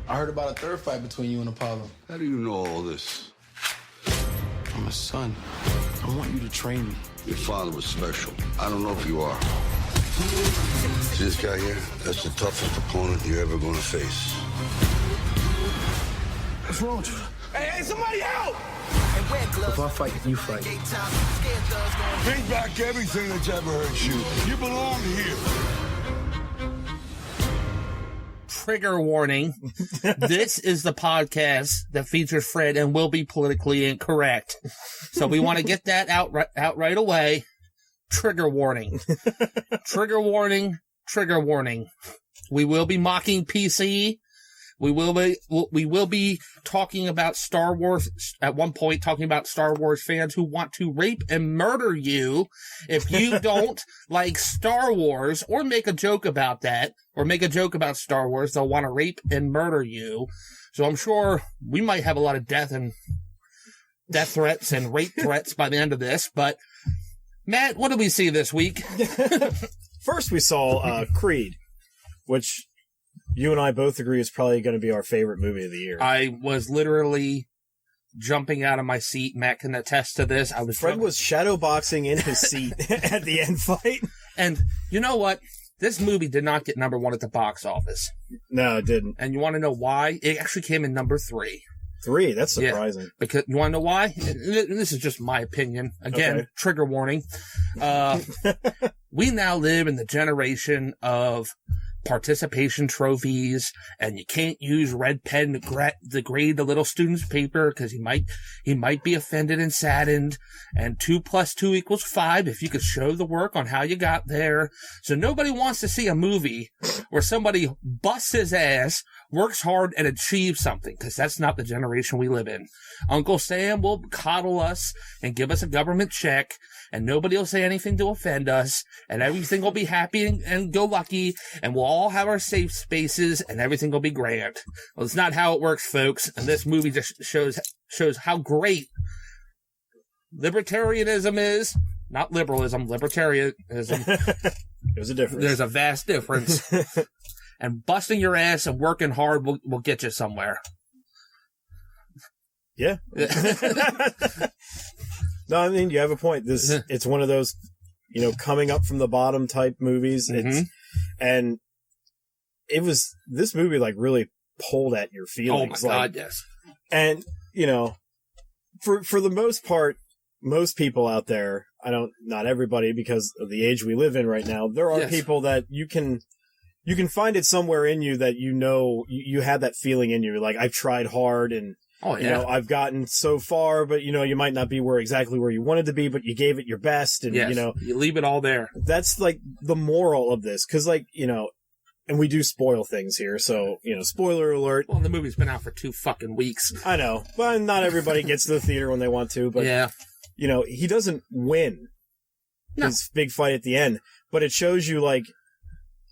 I heard about a third fight between you and Apollo. How do you know all this? I'm a son. I want you to train me. Your father was special. I don't know if you are. See this guy here? That's the toughest opponent you're ever gonna face. What's wrong with you? Hey, somebody help! If I fight, you fight. Take back everything that's ever hurt you. You belong here. Trigger warning. This is the podcast that features Fred and will be politically incorrect. So we want to get that out right away. Trigger warning. Trigger warning. Trigger warning. We will be mocking PC. We will be talking about Star Wars at one point, talking about Star Wars fans who want to rape and murder you if you don't like Star Wars, or make a joke about that, or make a joke about Star Wars. They'll want to rape and murder you. So I'm sure we might have a lot of death threats and rape threats by the end of this. But Matt, what did we see this week? First, we saw Creed, which you and I both agree is probably going to be our favorite movie of the year. I was literally jumping out of my seat. Matt can attest to this. Fred was shadowboxing in his seat at the end fight. And you know what? This movie did not get number 1 at the box office. No, it didn't. And you want to know why? It actually came in number 3. 3? That's surprising. Yeah, because you want to know why? This is just my opinion. Again, okay. Trigger warning. We now live in the generation of participation trophies, and you can't use red pen to grade the little student's paper because he might be offended and saddened. And 2 + 2 = 5 if you could show the work on how you got there. So nobody wants to see a movie where somebody busts his ass, works hard, and achieves something, because that's not the generation we live in. Uncle Sam will coddle us and give us a government check, and nobody will say anything to offend us, and everything will be happy and go lucky, and we'll all have our safe spaces, and everything will be grand. Well, it's not how it works, folks, and this movie just shows how great libertarianism is. Not liberalism, libertarianism. There's a difference. There's a vast difference. And busting your ass and working hard will get you somewhere. Yeah. No, I mean, you have a point. It's one of those, coming up from the bottom type movies. Mm-hmm. This movie like really pulled at your feelings. Oh my God, yes. And, for the most part, most people out there, not everybody, because of the age we live in right now, there are people that you can find it somewhere in you that you have that feeling in you. Like, I've tried hard and, I've gotten so far, but, you might not be exactly where you wanted to be, but you gave it your best. And, you leave it all there. That's like the moral of this. Cause and we do spoil things here. So, spoiler alert. Well, the movie's been out for 2 fucking weeks. I know, but not everybody gets to the theater when they want to, but he doesn't win his big fight at the end, but it shows you like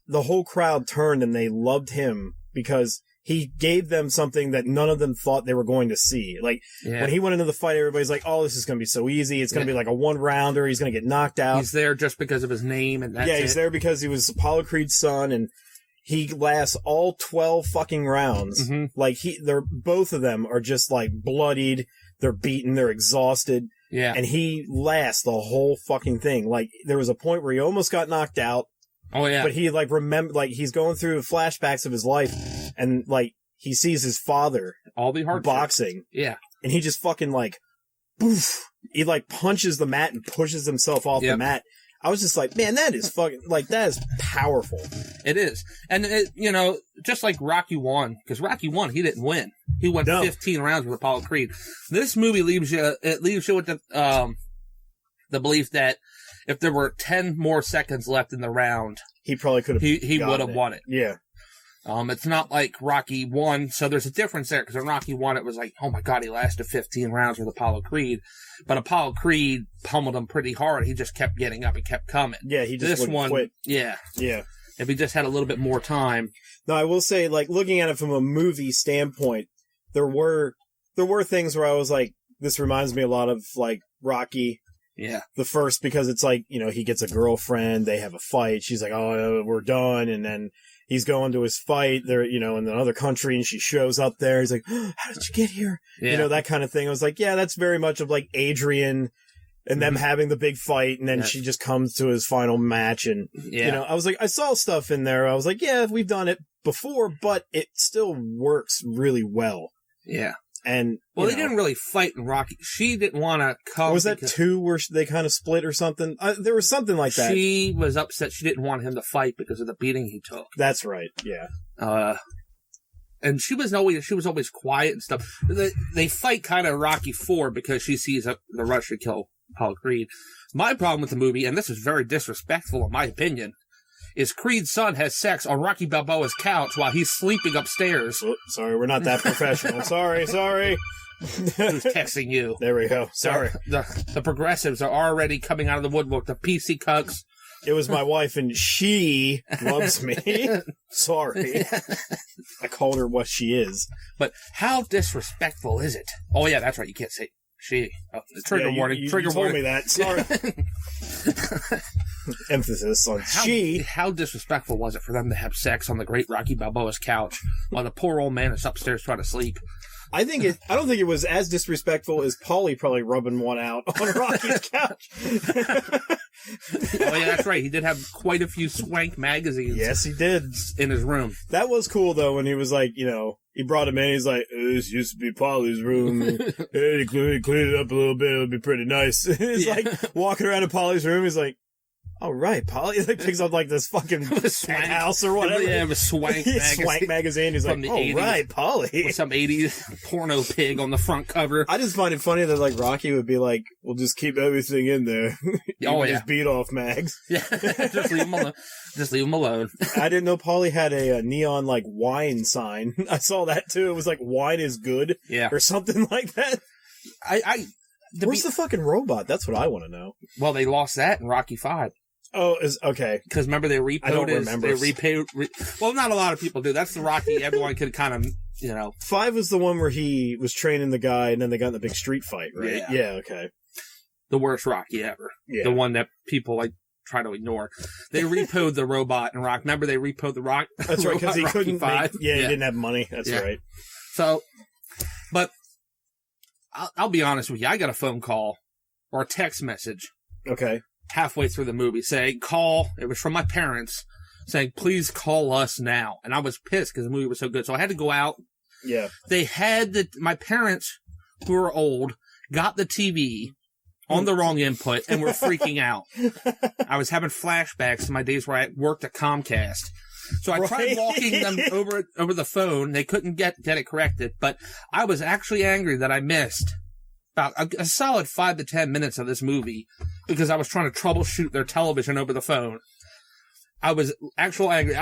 the whole crowd turned and they loved him because he gave them something that none of them thought they were going to see. Like, when he went into the fight, everybody's like, oh, this is going to be so easy. It's going to be like a 1-rounder. He's going to get knocked out. He's there just because of his name, and that's he's there because he was Apollo Creed's son, and he lasts all 12 fucking rounds. Mm-hmm. Like, both of them are just, like, bloodied. They're beaten. They're exhausted. Yeah. And he lasts the whole fucking thing. Like, there was a point where he almost got knocked out. Oh, yeah. But he, he's going through flashbacks of his life, and, he sees his father all the hard boxing. Yeah. And he just fucking, boof. He, punches the mat and pushes himself off the mat. I was just like, man, that is fucking, that is powerful. It is. And, just like Rocky 1, because Rocky 1, he didn't win. He went 15 rounds with Apollo Creed. This movie leaves you with the belief that if there were 10 more seconds left in the round, he probably could have. He would have won it. Yeah. It's not like Rocky 1, so there's a difference there, because in Rocky 1, it was like, oh my God, he lasted 15 rounds with Apollo Creed. But Apollo Creed pummeled him pretty hard. He just kept getting up and kept coming. Yeah, he just wouldn't quit. Yeah. Yeah. If he just had a little bit more time. No, I will say, looking at it from a movie standpoint, there were things where I was like, this reminds me a lot of, Rocky. Yeah. The first, because it's he gets a girlfriend, they have a fight, she's like, oh, we're done, and then he's going to his fight there, in another country, and she shows up there. He's like, oh, how did you get here? Yeah. That kind of thing. I was like, yeah, that's very much of like Adrian and them having the big fight, and then she just comes to his final match, and I was like, I saw stuff in there. I was like, yeah, we've done it before, but it still works really well. Yeah. And they didn't really fight in Rocky. She didn't want to come. Was that 2 where they kind of split or something? There was something like that. She was upset. She didn't want him to fight because of the beating he took. That's right. Yeah. And she was always quiet and stuff. They fight kind of Rocky 4 because she sees the rush to kill Paul Creed. My problem with the movie, and this is very disrespectful in my opinion, is Creed's son has sex on Rocky Balboa's couch while he's sleeping upstairs. Oh, sorry, we're not that professional. Sorry. Who's texting you? There we go. Sorry. The progressives are already coming out of the woodwork. The PC cucks. It was my wife, and she loves me. Sorry. I called her what she is. But how disrespectful is it? Oh, yeah, that's right. You can't say she. Oh, trigger warning. You Trigger told warning. me that. Sorry. Emphasis on she. How disrespectful was it for them to have sex on the great Rocky Balboa's couch while the poor old man is upstairs trying to sleep? I don't think it was as disrespectful as Paulie probably rubbing one out on Rocky's couch. Oh, yeah, that's right. He did have quite a few swank magazines. Yes, he did. In his room. That was cool, though, when he was like, he brought him in. He's like, this used to be Paulie's room. Hey, clean it up a little bit. It'll be pretty nice. He's like walking around in Paulie's room. He's like, all right, Paulie. He like picks up like this fucking house or whatever. Yeah, it was Swank magazine. Swank magazine. He's like, all right, Paulie. With some 80s porno pig on the front cover. I just find it funny that like Rocky would be like, we'll just keep everything in there. Just beat off mags. Yeah, just leave him alone. Just leave him alone. I didn't know Paulie had a neon like wine sign. I saw that too. It was like wine is good. Yeah. Or something like that. Where's the fucking robot? That's what I want to know. Well, they lost that in Rocky 5. Oh, okay. Because remember they repaid. I don't remember. Well, not a lot of people do. That's the Rocky. Everyone could kind of, 5 was the one where he was training the guy, and then they got in the big street fight, right? Yeah. Okay. The worst Rocky ever. Yeah. The one that people try to ignore. They repoed the robot in Rock. Remember they repoed the Rock. That's right, because he couldn't. He didn't have money. That's right. So, but I'll be honest with you. I got a phone call or a text message. Okay. Halfway through the movie saying, it was from my parents saying, please call us now. And I was pissed because the movie was so good. So I had to go out. Yeah. They had my parents, who are old, got the TV on the wrong input and were freaking out. I was having flashbacks to my days where I worked at Comcast. So I tried walking them over the phone. They couldn't get it corrected, but I was actually angry that I missed about a solid 5 to 10 minutes of this movie because I was trying to troubleshoot their television over the phone. I was actually angry.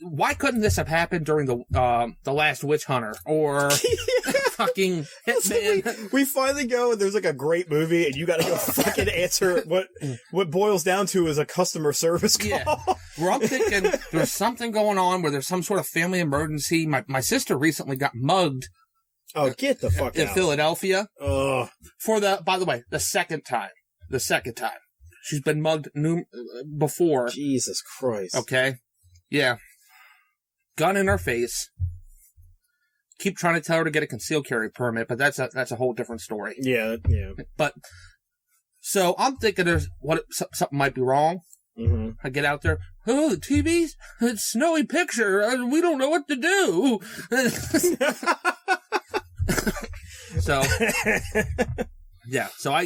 Why couldn't this have happened during the Last Witch Hunter or fucking Hitman? We finally go and there's like a great movie and you got to go fucking answer what boils down to is a customer service call. Yeah. Where I'm thinking there's something going on where there's some sort of family emergency. My sister recently got mugged. Oh, get the fuck out. In Philadelphia. Ugh. By the way, the second time. She's been mugged before. Jesus Christ. Okay. Yeah. Gun in her face. Keep trying to tell her to get a concealed carry permit, but that's a whole different story. Yeah. But, so I'm thinking something might be wrong. Mm-hmm. I get out there. Oh, the TV's it's snowy picture. We don't know what to do. So, yeah. So I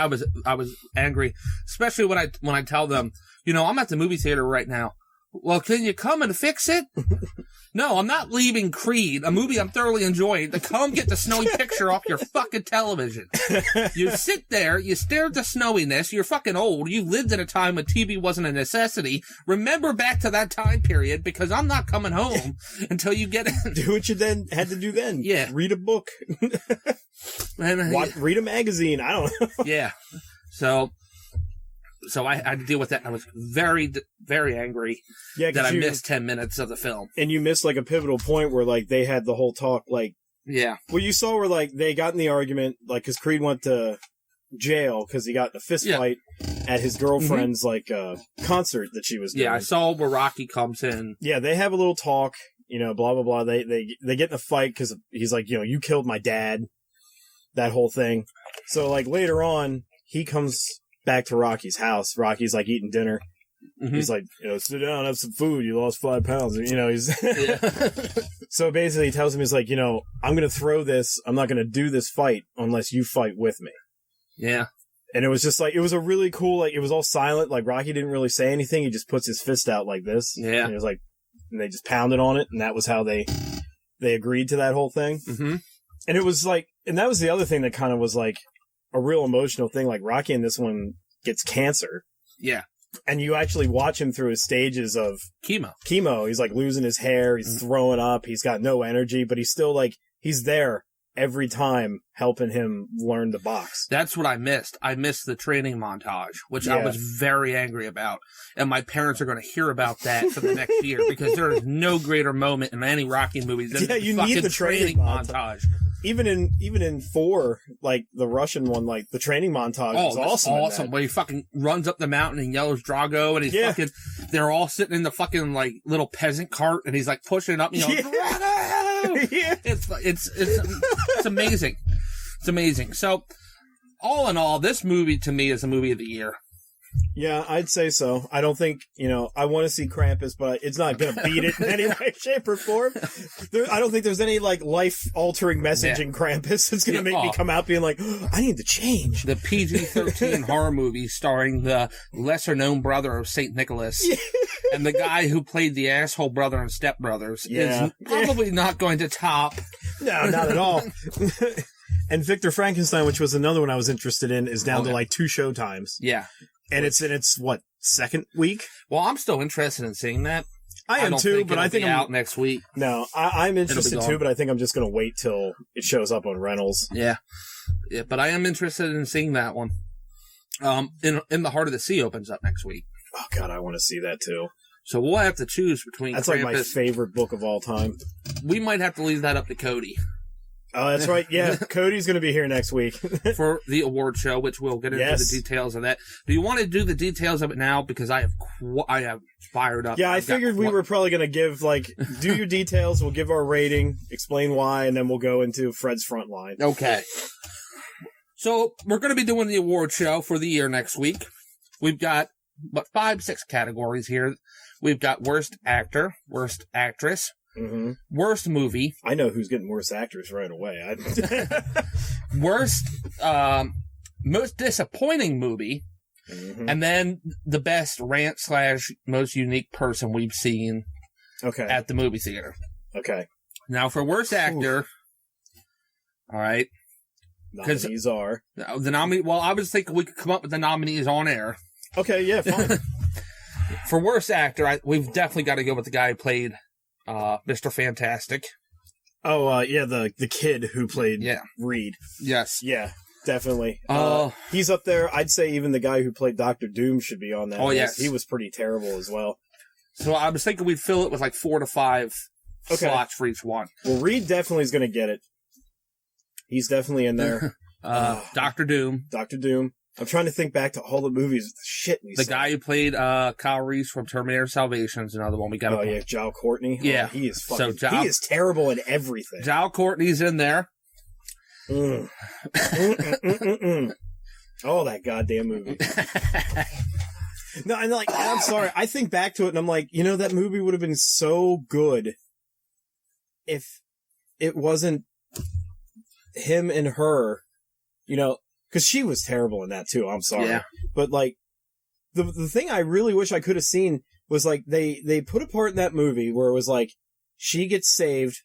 was angry, especially when I tell them, I'm at the movie theater right now. Well, can you come and fix it? No, I'm not leaving Creed, a movie I'm thoroughly enjoying, to come get the snowy picture off your fucking television. You sit there, you stare at the snowiness, you're fucking old, you lived in a time when TV wasn't a necessity. Remember back to that time period, because I'm not coming home until you get it. Do what you then had to do then. Yeah. Read a book. Read a magazine. I don't know. Yeah. So I had to deal with that. I was very, very angry that I missed 10 minutes of the film. And you missed like a pivotal point where like they had the whole talk yeah. Well, you saw where like they got in the argument because Creed went to jail because he got in a fist fight at his girlfriend's concert that she was doing. Yeah, I saw where Rocky comes in. Yeah, they have a little talk, blah, blah, blah. They get in a fight because he's like, you killed my dad, that whole thing. So, later on, he comes back to Rocky's house. Rocky's, eating dinner. Mm-hmm. He's like, sit down, have some food. You lost 5 pounds. He's... So, basically, he tells him, he's like, I'm going to throw this. I'm not going to do this fight unless you fight with me. Yeah. And it was just it was a really cool, it was all silent. Rocky didn't really say anything. He just puts his fist out like this. Yeah. And it was and they just pounded on it. And that was how they agreed to that whole thing. Mm-hmm. And it was and that was the other thing that kind of was a real emotional thing. Rocky in this one gets cancer. Yeah. And you actually watch him through his stages of chemo. He's losing his hair. He's throwing up. He's got no energy, but he's still he's there every time helping him learn to box. That's what I missed. I missed the training montage, which I was very angry about. And my parents are going to hear about that for the next year because there is no greater moment in any Rocky movie than the you fucking need the training montage. Even in 4, the Russian one, the training montage was awesome. Awesome. Where he fucking runs up the mountain and yells Drago, and he's they're all sitting in the fucking little peasant cart, and he's pushing it up, and he's Drago! Yeah. It's amazing. It's amazing. So, all in all, this movie to me is a movie of the year. Yeah, I'd say so. I don't think, I want to see Krampus, but it's not going to beat it in any way, shape, or form. I don't think there's any, life-altering message in Krampus that's going to make me come out being I need to change. The PG-13 horror movie starring the lesser-known brother of St. Nicholas and the guy who played the asshole brother in Step Brothers is probably not going to top. No, not at all. And Victor Frankenstein, which was another one I was interested in, is down to 2 showtimes. Yeah. And it's in its, second week? Well, I'm still interested in seeing that. I am too, but I think I'm out next week. No, I'm interested too, but I think I'm just going to wait till it shows up on rentals. Yeah. Yeah, but I am interested in seeing that one. In the Heart of the Sea opens up next week. Oh, God, I want to see that too. So we'll have to choose between That's Krampus. my favorite book of all time. We might have to leave that up to Cody. Oh, that's right. Yeah, Cody's going to be here next week. For the award show, which we'll get into the details of that. Do you want to do the details of it now? Because I have fired up. Yeah, I figured we were probably going to give, do your details, we'll give our rating, explain why, and then we'll go into Fred's front line. Okay. So, we're going to be doing the award show for the year next week. We've got, 5-6 categories here. We've got Worst Actor, Worst Actress, mm-hmm. Worst Movie. I know who's getting Worst Actress right away. Worst, Most Disappointing Movie, mm-hmm. and then the best rant / most unique person we've seen at the movie theater. Okay. Now, for Worst Actor, all right. Nominees are? The nominee. Well, I was thinking we could come up with the nominees on air. Okay, yeah, fine. For Worst Actor, we've definitely got to go with the guy who played Mr. Fantastic. Oh, yeah, the kid who played Reed. Yes. Yeah, definitely. He's up there. I'd say even the guy who played Dr. Doom should be on that. Oh, yes. He was pretty terrible as well. So I was thinking we'd fill it with 4 to 5 slots for each one. Well, Reed definitely is going to get it. He's definitely in there. Dr. Doom. Dr. Doom. I'm trying to think back to all the movies. The guy who played Kyle Reese from Terminator Salvation is another one we got. Oh yeah, Jal Courtney. Yeah, he is fucking. He is terrible in everything. Jal Courtney's in there. Oh, that goddamn movie. No, and I'm sorry. I think back to it, and I'm like, that movie would have been so good if it wasn't him and her, because she was terrible in that too. I'm sorry. Yeah. But the thing I really wish I could have seen was they put a part in that movie where it was she gets saved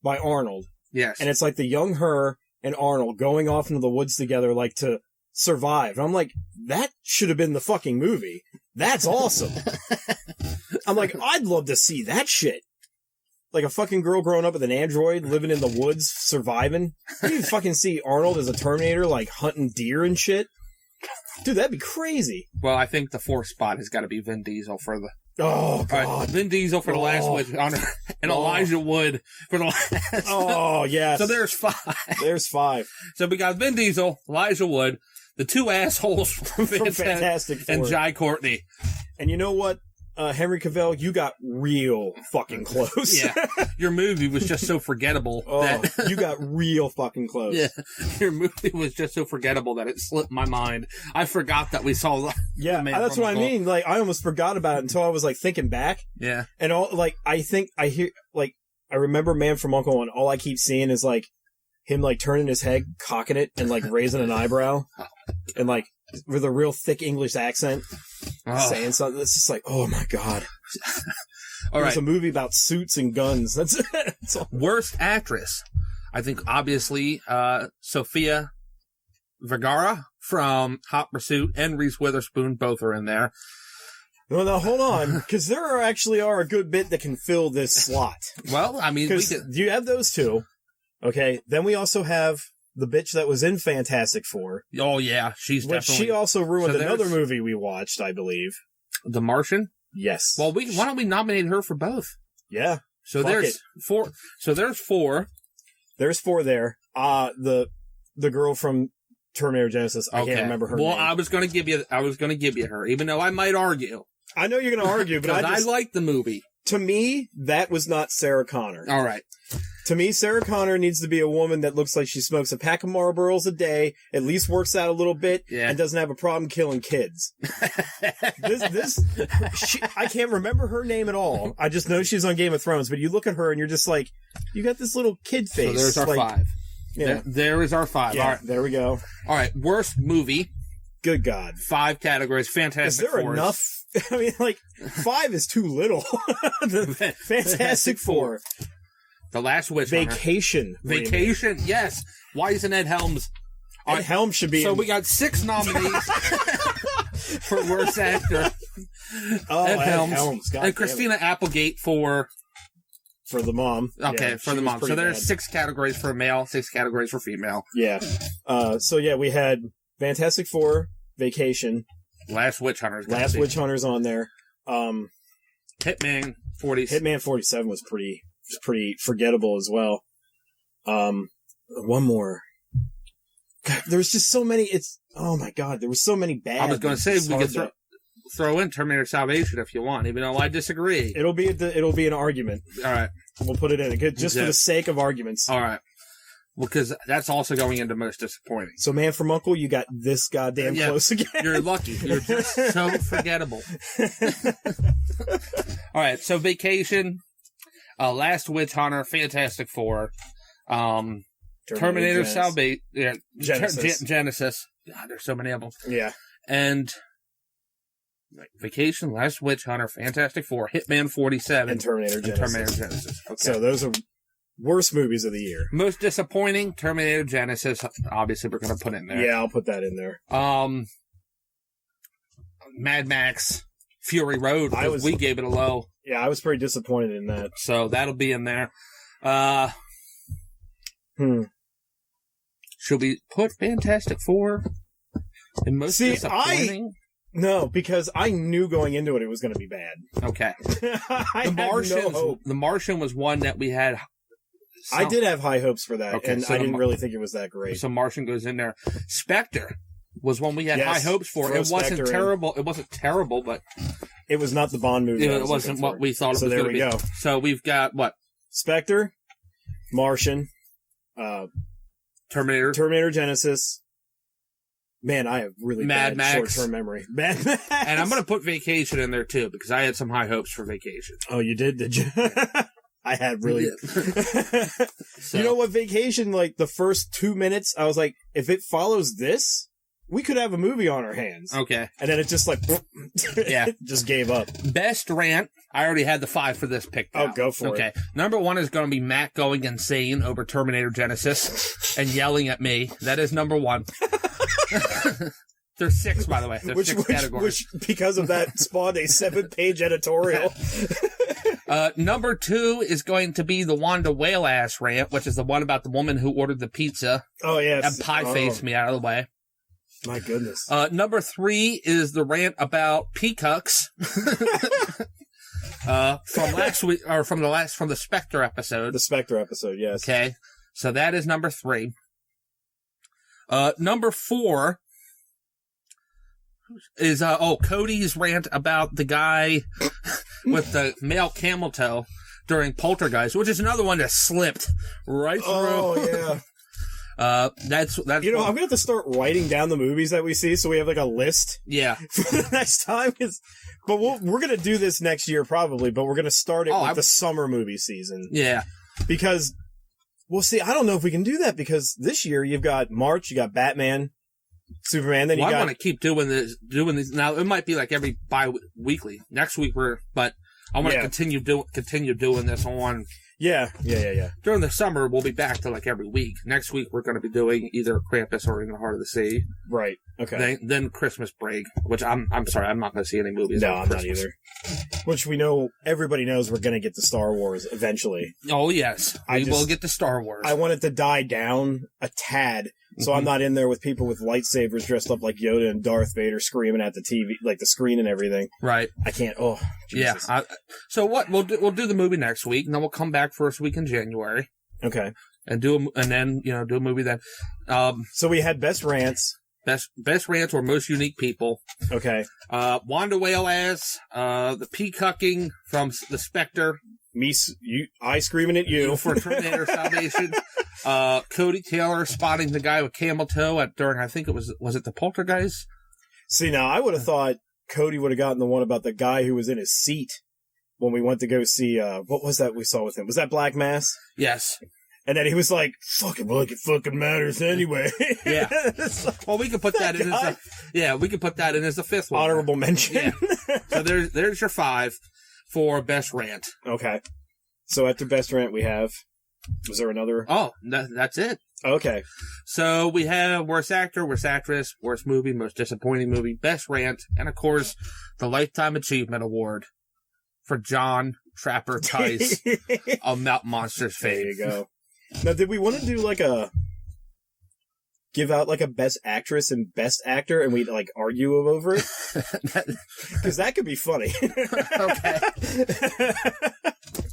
by Arnold. Yes. And it's the young her and Arnold going off into the woods together to survive. And I'm like, that should have been the fucking movie. That's awesome. I'm like, I'd love to see that shit. A fucking girl growing up with an android, living in the woods, surviving. You fucking see Arnold as a Terminator, hunting deer and shit. Dude, that'd be crazy. Well, I think the 4th spot has got to be Vin Diesel for the... Oh, God. Right, Vin Diesel for the last Witch Hunter, and Elijah Wood for the last... Oh, yes. So there's 5. There's 5. So we got Vin Diesel, Elijah Wood, The two assholes from Fantastic Four. and Jai Courtney. And you know what? Henry Cavill, you got real fucking close. Yeah. Your movie was just so forgettable. That you got real fucking close. Yeah. Your movie was just so forgettable that it slipped my mind. I forgot that we saw Yeah, that's what I mean. Like, I almost forgot about it until I was, like, thinking back. Yeah. And I remember Man from U.N.C.L.E. and all I keep seeing is, like, him, like, turning his head, cocking it, and, like, raising an eyebrow. And, like, with a real thick English accent. Saying something. It's just like, oh my god. All right. It's a movie about suits and guns. That's it. Worst actress. I think, obviously, Sofia Vergara from Hot Pursuit and Reese Witherspoon both are in there. Well, now, hold on, because there actually are a good bit that can fill this slot. Well, I mean, you have those two. Okay, then we also have the bitch that was in Fantastic Four. Oh, yeah, she's definitely... She also ruined another movie we watched, I believe. The Martian? Yes. Well, why don't we nominate her for both? Yeah. So there's four. So there's four. There's four there. The girl from Terminator Genesis. I can't remember her name. Well, I was going to give you her, even though I might argue. I know you're going to argue, but I like the movie. To me, that was not Sarah Connor. All right. To me, Sarah Connor needs to be a woman that looks like she smokes a pack of Marlboros a day, at least works out a little bit, and doesn't have a problem killing kids. I can't remember her name at all. I just know she's on Game of Thrones, but you look at her and you're just like, you got this little kid face. So there's our five. Yeah. There is our five. Yeah, all right. There we go. All right. Worst movie. Good God. 5 categories. Fantastic Four. Is there enough? I mean, like, 5 is too little. The Fantastic Four. The Last Witch Vacation. Hunter. Vacation, yes. Why isn't Ed Helms? Ed Helms should be. So we got 6 nominees for Worst Actor. Ed Helms. God and Christina Applegate for the mom. Okay, yeah, for the mom. So there's 6 categories for male, 6 categories for female. Yeah. So yeah, we had Fantastic Four, Vacation, Last Witch Hunters. Last Witch Hunters on there. Hitman 40. Hitman 47 was pretty forgettable as well. One more. God, there was just so many. Oh my God, there was so many bad. I was going to say we could throw in Terminator Salvation if you want, even though I disagree. It'll be an argument. All right, we'll put it in just for the sake of arguments. All right. Well, because that's also going into most disappointing. So, Man from U.N.C.L.E., you got this goddamn close again. You're lucky. You're just so forgettable. All right, so Vacation, Last Witch Hunter, Fantastic Four, Terminator Salvation, Genesis. God, there's so many of them. Yeah. And Vacation, Last Witch Hunter, Fantastic Four, Hitman 47, and Terminator Genesis. Okay. So those are worst movies of the year. Most disappointing, Terminator Genesis. Obviously, we're going to put in there. Yeah, I'll put that in there. Mad Max, Fury Road. We gave it a low. Yeah, I was pretty disappointed in that. So that'll be in there. Should we put Fantastic Four in most disappointing? No, because I knew going into it was going to be bad. Okay. The Martian was one that we had. I did have high hopes for that, and I didn't really think it was that great. So Martian goes in there. Spectre was one we had high hopes for. It wasn't terrible. It wasn't terrible, but it was not the Bond movie. It wasn't what we thought it was going to be. So there we go. So we've got what? Spectre, Martian, Terminator Genesis. Man, I have really bad short-term memory. Mad Max. And I'm going to put Vacation in there, too, because I had some high hopes for Vacation. Oh, you did you? I had really... So. You know what, Vacation, like, the first 2 minutes, I was like, if it follows this, we could have a movie on our hands. Okay. And then it just, like, just gave up. Best rant. I already had the 5 for this pick. Oh, go for it. Okay. Number 1 is going to be Matt going insane over Terminator Genesis and yelling at me. That is number 1. There's 6, by the way. There's 6 categories. Which, because of that, spawned a 7-page editorial. Number 2 is going to be the Wanda Whale ass rant, which is the one about the woman who ordered the pizza. Oh, yes. And pie-faced me out of the way. My goodness. Number 3 is the rant about peacocks. From last week, or from the Spectre episode. The Spectre episode, yes. Okay. So that is number 3. Number 4 is Cody's rant about the guy with the male camel toe during Poltergeist, which is another one that slipped right through. Oh yeah. That's I'm gonna have to start writing down the movies that we see so we have like a list. Yeah. For the next time, but we're gonna do this next year probably, but we're gonna start it with the summer movie season. Yeah. Because we'll see. I don't know if we can do that because this year you've got March, you got Batman, Superman. Then I want to keep doing these. Now it might be like every bi-weekly. Next week but I want to continue doing this on. Yeah. During the summer, we'll be back to like every week. Next week, we're going to be doing either Krampus or In the Heart of the Sea. Right. Okay. Then Christmas break, which I'm sorry, I'm not going to see any movies. No, I'm not either. Which we know, everybody knows we're going to get to Star Wars eventually. Oh, yes. We will get to Star Wars. I want it to die down a tad, so I'm not in there with people with lightsabers dressed up like Yoda and Darth Vader screaming at the TV, like the screen and everything. Right. I can't. Oh, Jesus. Yeah. So what? We'll do the movie next week, and then we'll come back first week in January. Okay. And do a movie then. So we had best rants. Best rants or most unique people. Okay. Wanda Whale as the peacocking from the Spectre. I screaming at you for Terminator Salvation. Cody Taylor spotting the guy with camel toe during, I think it was it the Poltergeist? See, now I would have thought Cody would have gotten the one about the guy who was in his seat when we went to go see, what was that we saw with him? Was that Black Mass? Yes. And then he was like, fucking like it fucking matters anyway. Yeah. Well, we can put that in as the fifth one. Honorable mention. Yeah. So there's your 5 for best rant. Okay. So after best rant we have, was there another? Oh, that's it. Okay. So we have worst actor, worst actress, worst movie, most disappointing movie, best rant, and of course, the Lifetime Achievement Award for John Trapper Tice of Mountain Monsters fame. There you go. Now, did we want to do give out like a best actress and best actor and we like argue over it? Because that could be funny. Okay.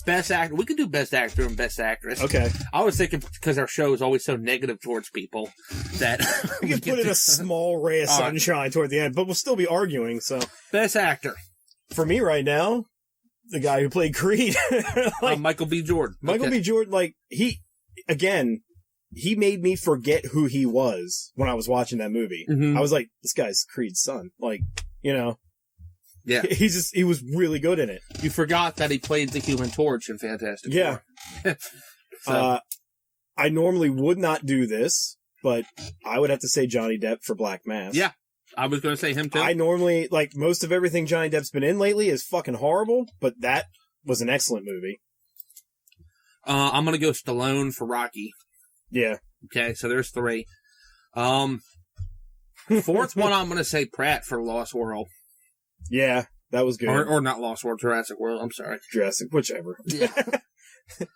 Best actor. We could do best actor and best actress. Okay. I was thinking because our show is always so negative towards people that we could put in a small ray of sunshine toward the end, but we'll still be arguing. So best actor for me right now, the guy who played Creed, Michael B. Jordan. Michael B. Jordan, he made me forget who he was when I was watching that movie. Mm-hmm. I was like, this guy's Creed's son. Yeah. He was really good in it. You forgot that he played the Human Torch in Fantastic Four. So. I normally would not do this, but I would have to say Johnny Depp for Black Mass. Yeah. I was going to say him too. I normally, most of everything Johnny Depp's been in lately is fucking horrible, but that was an excellent movie. I'm going to go Stallone for Rocky. Yeah. Okay, so there's 3. Fourth one, I'm going to say Pratt for Lost World. Yeah, that was good. Or not Lost World, Jurassic World, I'm sorry. Jurassic, whichever. Yeah.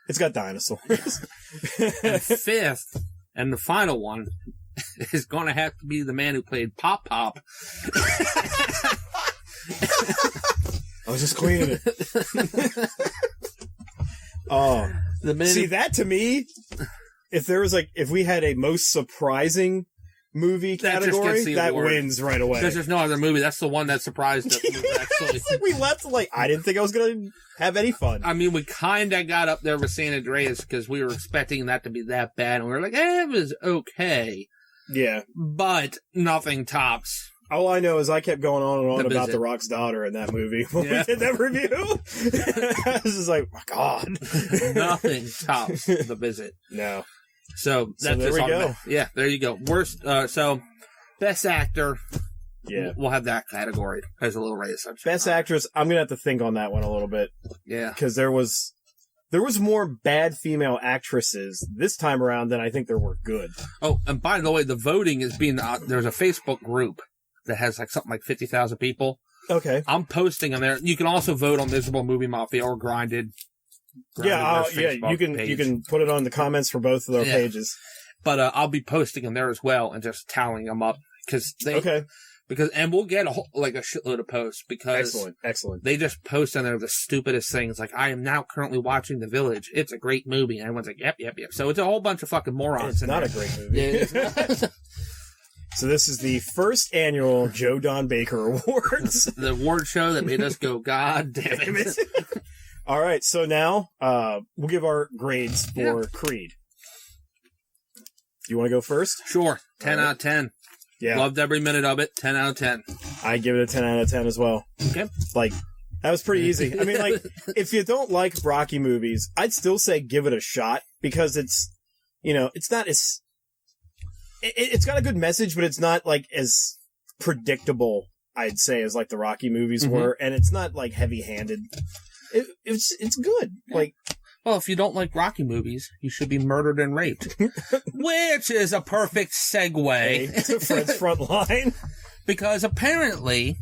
It's got dinosaurs. And fifth, and the final one, is going to have to be the man who played Pop Pop. I was just cleaning it. Oh. See, that to me, if we had a most surprising movie category, that wins right away. Because there's no other movie. That's the one that surprised us. Actually. It's like we left, I didn't think I was going to have any fun. I mean, we kind of got up there with San Andreas because we were expecting that to be that bad. And we were like, it was okay. Yeah. But nothing tops. All I know is I kept going on and on about The Rock's daughter in that movie when we did that review. I was just like, oh, God. Nothing tops The Visit. No. So there we go. Yeah, there you go. Worst. So best actor. Yeah, we'll have that category as a little ray of sunshine. Best actress. I'm gonna have to think on that one a little bit. Yeah, because there was more bad female actresses this time around than I think there were good. Oh, and by the way, the voting is being there's a Facebook group that has something like 50,000 people. Okay, I'm posting them there. You can also vote on Miserable Movie Mafia or Grinded. You can put it on the comments for both of their pages. But I'll be posting them there as well and just tallying them up and we'll get a shitload of posts because excellent. They just post on there the stupidest things like I am now currently watching The Village. It's a great movie, and everyone's like, yep. So it's a whole bunch of fucking morons. It's not a great movie. So this is the first annual Joe Don Baker Awards. The award show that made us go, God damn it. All right, so now we'll give our grades for Creed. Do you want to go first? Sure. 10 out of 10. Yeah. Loved every minute of it. 10 out of 10. I give it a 10 out of 10 as well. Okay. Like, that was pretty easy. I mean, like, if you don't like Rocky movies, I'd still say give it a shot because it's, it's not as... It's got a good message, but it's not, like, as predictable, I'd say, as, like, the Rocky movies were. And it's not, like, heavy-handed. It's good. Yeah. Like... Well, if you don't like Rocky movies, you should be murdered and raped. Which is a perfect segue. To Fred's front line. Because apparently,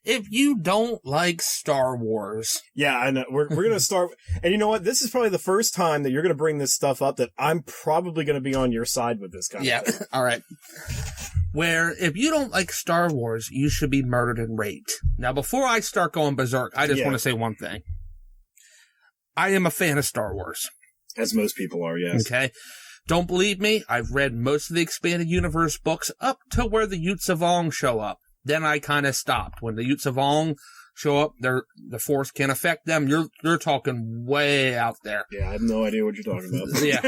if you don't like Star Wars... Yeah, I know. We're going to start... And you know what? This is probably the first time that you're going to bring this stuff up that I'm probably going to be on your side with this kind of thing. All right. Where, if you don't like Star Wars, you should be murdered and raped. Now, before I start going berserk, I just want to say one thing. I am a fan of Star Wars. As most people are, yes. Okay. Don't believe me? I've read most of the Expanded Universe books up to where the Utes of Ong show up. Then I kind of stopped. When the Utes of Ong show up, the Force can affect them. You're talking way out there. Yeah, I have no idea what you're talking about. Yeah.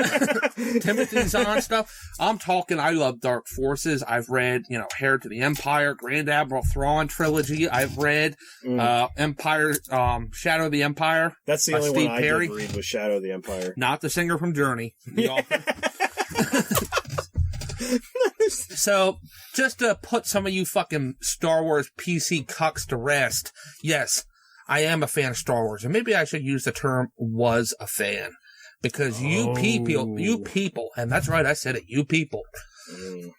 Timothy Zahn stuff. I'm talking, I love Dark Forces. I've read, Heir to the Empire, Grand Admiral Thrawn trilogy. I've read Empire, Shadow of the Empire. That's the only Steve one I Perry. did read was Shadow of the Empire. Not the singer from Journey. The author. So, just to put some of you fucking Star Wars PC cucks to rest, yes, I am a fan of Star Wars. And maybe I should use the term was a fan. Because you people, and that's right, I said it, you people,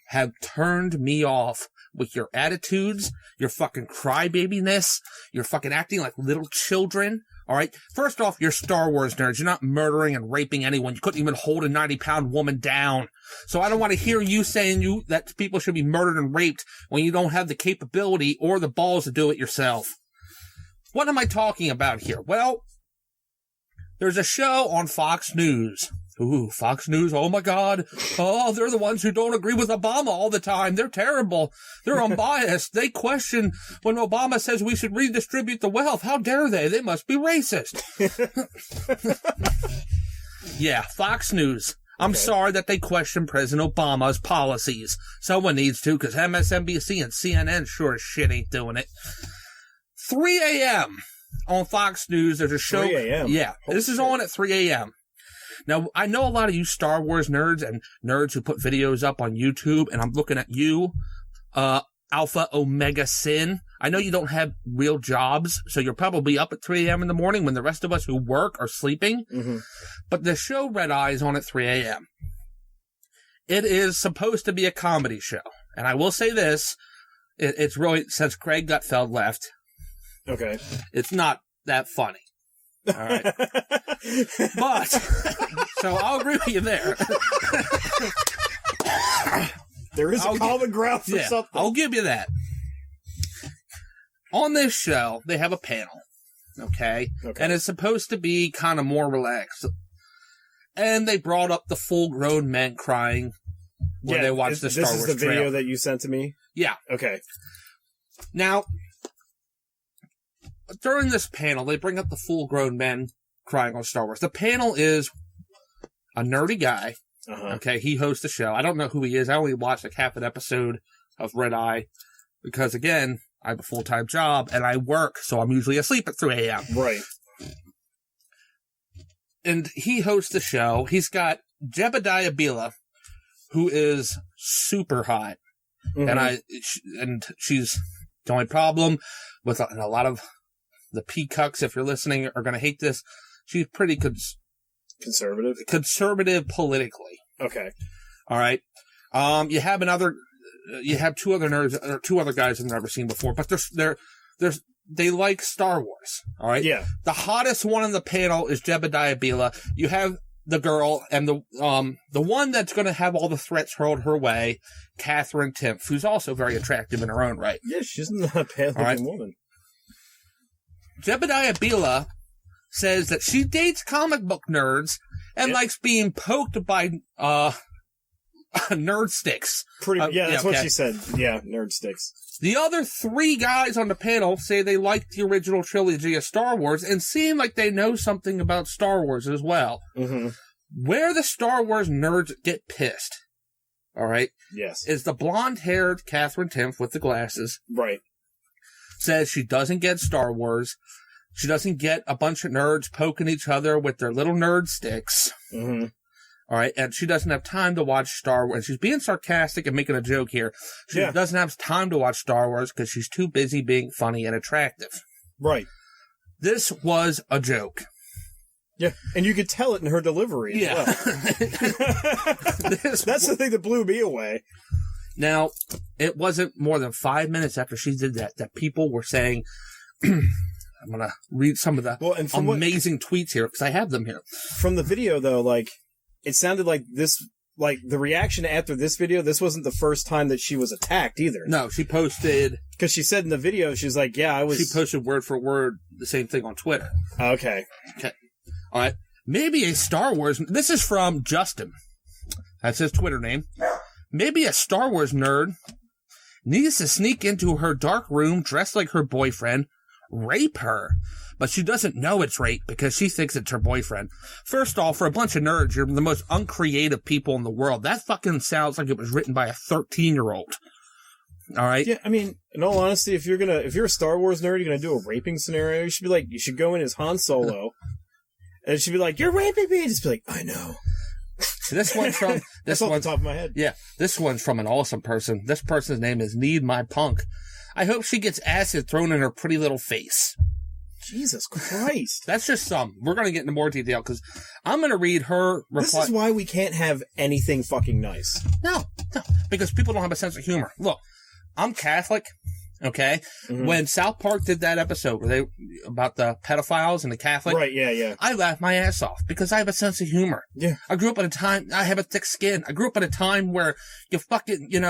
have turned me off with your attitudes, your fucking crybabiness, your fucking acting like little children. All right. First off, you're Star Wars nerds. You're not murdering and raping anyone. You couldn't even hold a 90-pound woman down. So I don't want to hear you saying that people should be murdered and raped when you don't have the capability or the balls to do it yourself. What am I talking about here? Well, there's a show on Fox News. Ooh, Fox News, oh my God. Oh, they're the ones who don't agree with Obama all the time. They're terrible. They're unbiased. They question when Obama says we should redistribute the wealth. How dare they? They must be racist. Yeah, Fox News. I'm sorry that they question President Obama's policies. Someone needs to, because MSNBC and CNN sure as shit ain't doing it. 3 a.m. on Fox News, there's a show. 3 a.m.? Yeah, this is on at 3 a.m. Now, I know a lot of you Star Wars nerds and nerds who put videos up on YouTube, and I'm looking at you, Alpha Omega Sin. I know you don't have real jobs, so you're probably up at 3 a.m. in the morning when the rest of us who work are sleeping. Mm-hmm. But the show Red Eye is on at 3 a.m. It is supposed to be a comedy show. And I will say this, it's really, since Craig Gutfeld left, okay, it's not that funny. All right. But, so I'll agree with you there. There is a common ground for something. I'll give you that. On this show, they have a panel. Okay? And it's supposed to be kind of more relaxed. And they brought up the full-grown men crying when they watched the Star Wars trailer. This is the video that you sent to me? Yeah. Okay. Now, during this panel, they bring up the full-grown men crying on Star Wars. The panel is a nerdy guy. Okay, he hosts the show. I don't know who he is. I only watched like half an episode of Red Eye because, again, I have a full-time job and I work, so I'm usually asleep at 3 a.m. Right. And he hosts the show. He's got Jebediah Bila, who is super hot. Mm-hmm. And she's the only problem with a lot of the peacocks, if you're listening, are going to hate this. She's pretty conservative politically. Okay. All right. You have two other nerds, or two other guys I've never seen before, but they like Star Wars. All right. Yeah. The hottest one on the panel is Jebediah Bila. You have the girl and the one that's going to have all the threats hurled her way, Kat Timpf, who's also very attractive in her own right. Yeah, she's not a bad-looking woman. Jebediah Bila says that she dates comic book nerds and likes being poked by nerd sticks. That's what she said. Yeah, nerd sticks. The other 3 guys on the panel say they liked the original trilogy of Star Wars and seem like they know something about Star Wars as well. Mm-hmm. Where the Star Wars nerds get pissed, all right, yes, is the blonde-haired Catherine Timpf with the glasses. Right. Says she doesn't get Star Wars. She doesn't get a bunch of nerds poking each other with their little nerd sticks. Mm-hmm. All right, and she doesn't have time to watch Star Wars. She's being sarcastic and making a joke here. She doesn't have time to watch Star Wars because she's too busy being funny and attractive. Right. This was a joke. Yeah, and you could tell it in her delivery as well. That's the thing that blew me away. Now, it wasn't more than 5 minutes after she did that people were saying, I'm going to read some of the amazing tweets here because I have them here. From the video, though, like, it sounded like this, like, the reaction after this video, this wasn't the first time that she was attacked either. No, she posted... Because she said in the video, she's like, yeah, I was... She posted word for word the same thing on Twitter. Okay. All right. Maybe a Star Wars... This is from Justin. That's his Twitter name. Maybe a Star Wars nerd needs to sneak into her dark room dressed like her boyfriend, rape her, but she doesn't know it's rape because she thinks it's her boyfriend. First off, for a bunch of nerds, you're the most uncreative people in the world. That fucking sounds like it was written by a 13-year-old. All right? Yeah, I mean, in all honesty, if you're a Star Wars nerd, you're gonna do a raping scenario, you should go in as Han Solo, and it should be like, you're raping me, and just be like, I know. This one's from... That's off the top of my head. Yeah, this one's from an awesome person. This person's name is Need My Punk. I hope she gets acid thrown in her pretty little face. Jesus Christ. That's just some. We're going to get into more detail because I'm going to read her reply. This is why we can't have anything fucking nice. No, because people don't have a sense of humor. Look, I'm Catholic, okay? Mm-hmm. When South Park did that episode about the pedophiles and the Catholic. Right, yeah. I laughed my ass off because I have a sense of humor. Yeah. I grew up at a time, I have a thick skin. I grew up at a time where you fucking, you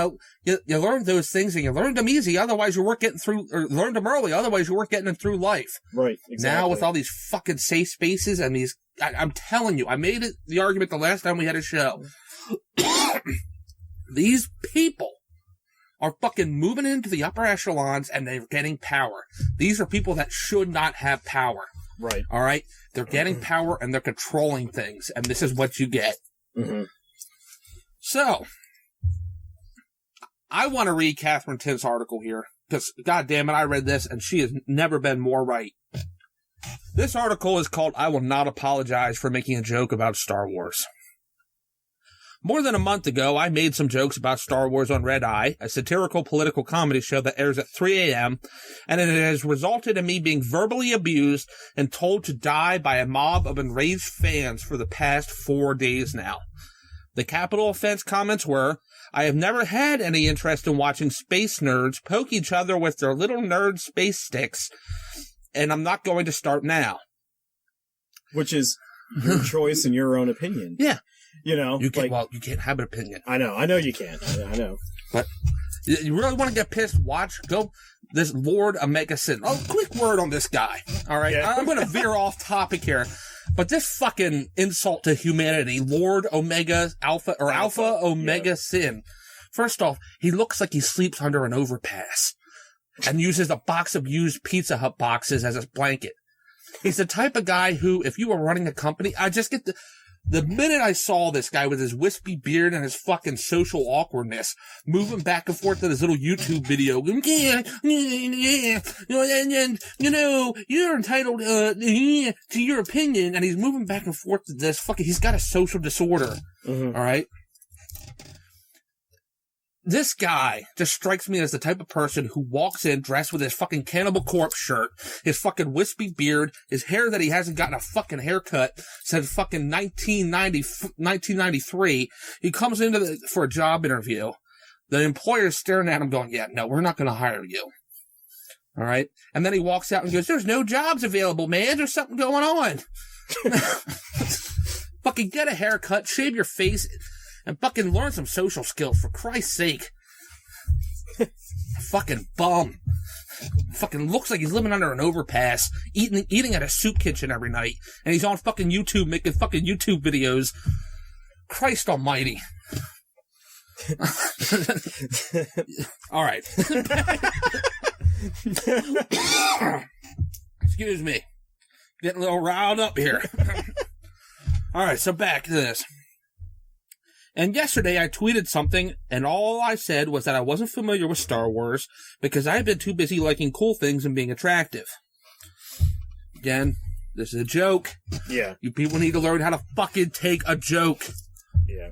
learn those things and you learned them easy. Otherwise you weren't getting through, or learned them early. Otherwise you weren't getting them through life. Right, exactly. Now with all these fucking safe spaces and these, I'm telling you, I made it the argument the last time we had a show. These people are fucking moving into the upper echelons and they're getting power. These are people that should not have power. Right. All right? They're getting power and they're controlling things, and this is what you get. Mm-hmm. So, I want to read Catherine Timpf's article here, because, goddammit, I read this, and she has never been more right. This article is called, I Will Not Apologize for Making a Joke About Star Wars. More than a month ago, I made some jokes about Star Wars on Red Eye, a satirical political comedy show that airs at 3 a.m., and it has resulted in me being verbally abused and told to die by a mob of enraged fans for the past 4 days now. The capital offense comments were, I have never had any interest in watching space nerds poke each other with their little nerd space sticks, and I'm not going to start now. Which is your choice and your own opinion. Yeah. You can't have an opinion. I know you can. I know. But you really want to get pissed? Go this Lord Omega Sin. Oh, quick word on this guy. All right, yeah. I'm going to veer off topic here, but this fucking insult to humanity, Lord Omega Alpha Omega Sin. First off, he looks like he sleeps under an overpass and uses a box of used Pizza Hut boxes as a blanket. He's the type of guy who, if you were running a company, I just get the minute I saw this guy with his wispy beard and his fucking social awkwardness moving back and forth in his little YouTube video, you're entitled to your opinion, and he's moving back and forth to this he's got a social disorder. Mm-hmm. All right. This guy just strikes me as the type of person who walks in dressed with his fucking Cannibal Corpse shirt, his fucking wispy beard, his hair that he hasn't gotten a fucking haircut since fucking 1993. He comes into for a job interview. The employer's staring at him going, yeah, no, we're not going to hire you. All right. And then he walks out and goes, there's no jobs available, man. There's something going on. Fucking get a haircut, shave your face, and fucking learn some social skills, for Christ's sake. Fucking bum. Fucking looks like he's living under an overpass, eating at a soup kitchen every night, and he's on fucking YouTube making fucking YouTube videos. Christ almighty. All right. Excuse me. Getting a little riled up here. All right, so back to this. And yesterday I tweeted something, and all I said was that I wasn't familiar with Star Wars because I had been too busy liking cool things and being attractive. Again, this is a joke. Yeah. You people need to learn how to fucking take a joke. Yeah.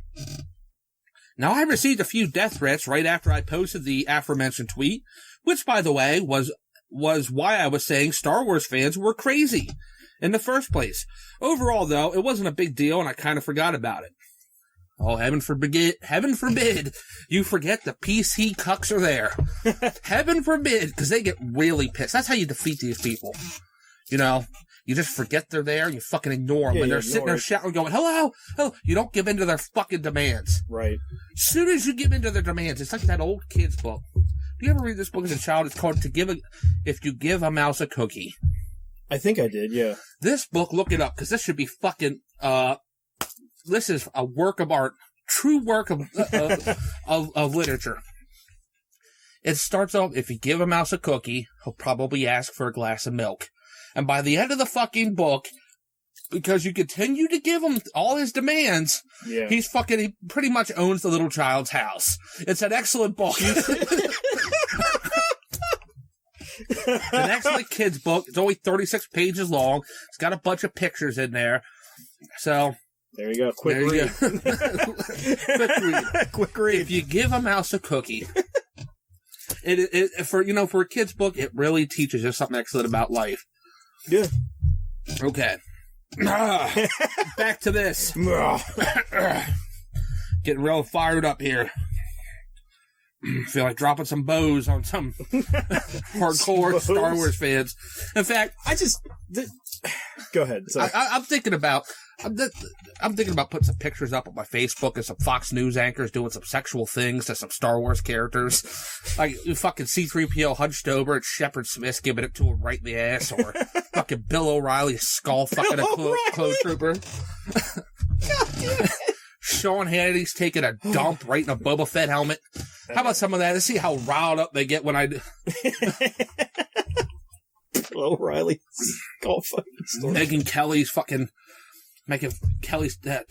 Now, I received a few death threats right after I posted the aforementioned tweet, which, by the way, was why I was saying Star Wars fans were crazy in the first place. Overall, though, it wasn't a big deal, and I kind of forgot about it. Oh, heaven forbid you forget the PC cucks are there. Heaven forbid, because they get really pissed. That's how you defeat these people. You know, you just forget they're there, and you fucking ignore them. When they're sitting there shouting, going, hello, hello. You don't give in to their fucking demands. Right. As soon as you give in to their demands, it's like that old kid's book. Do you ever read this book as a child? It's called If You Give a Mouse a Cookie. I think I did, yeah. This book, look it up, because this should be fucking, this is a work of art, true work of literature. It starts off, if you give a mouse a cookie, he'll probably ask for a glass of milk. And by the end of the fucking book, because you continue to give him all his demands, he pretty much owns the little child's house. It's an excellent book. It's an excellent kid's book. It's only 36 pages long. It's got a bunch of pictures in there. So there you go. Quick read. Quick read. If you give a mouse a cookie, for a kid's book, it really teaches you something excellent about life. Yeah. Okay. Back to this. Getting real fired up here. Feel like dropping some bows on some hardcore Star Wars fans. In fact, go ahead. I'm thinking about putting some pictures up on my Facebook of some Fox News anchors doing some sexual things to some Star Wars characters. Like fucking C-3PO hunched over and Shepard Smith giving it to him right in the ass, or fucking Bill O'Reilly skull fucking a clone trooper. Sean Hannity's taking a dump right in a Boba Fett helmet. How about some of that? Let's see how riled up they get when I do. O'Reilly skull fucking story. Megan Kelly's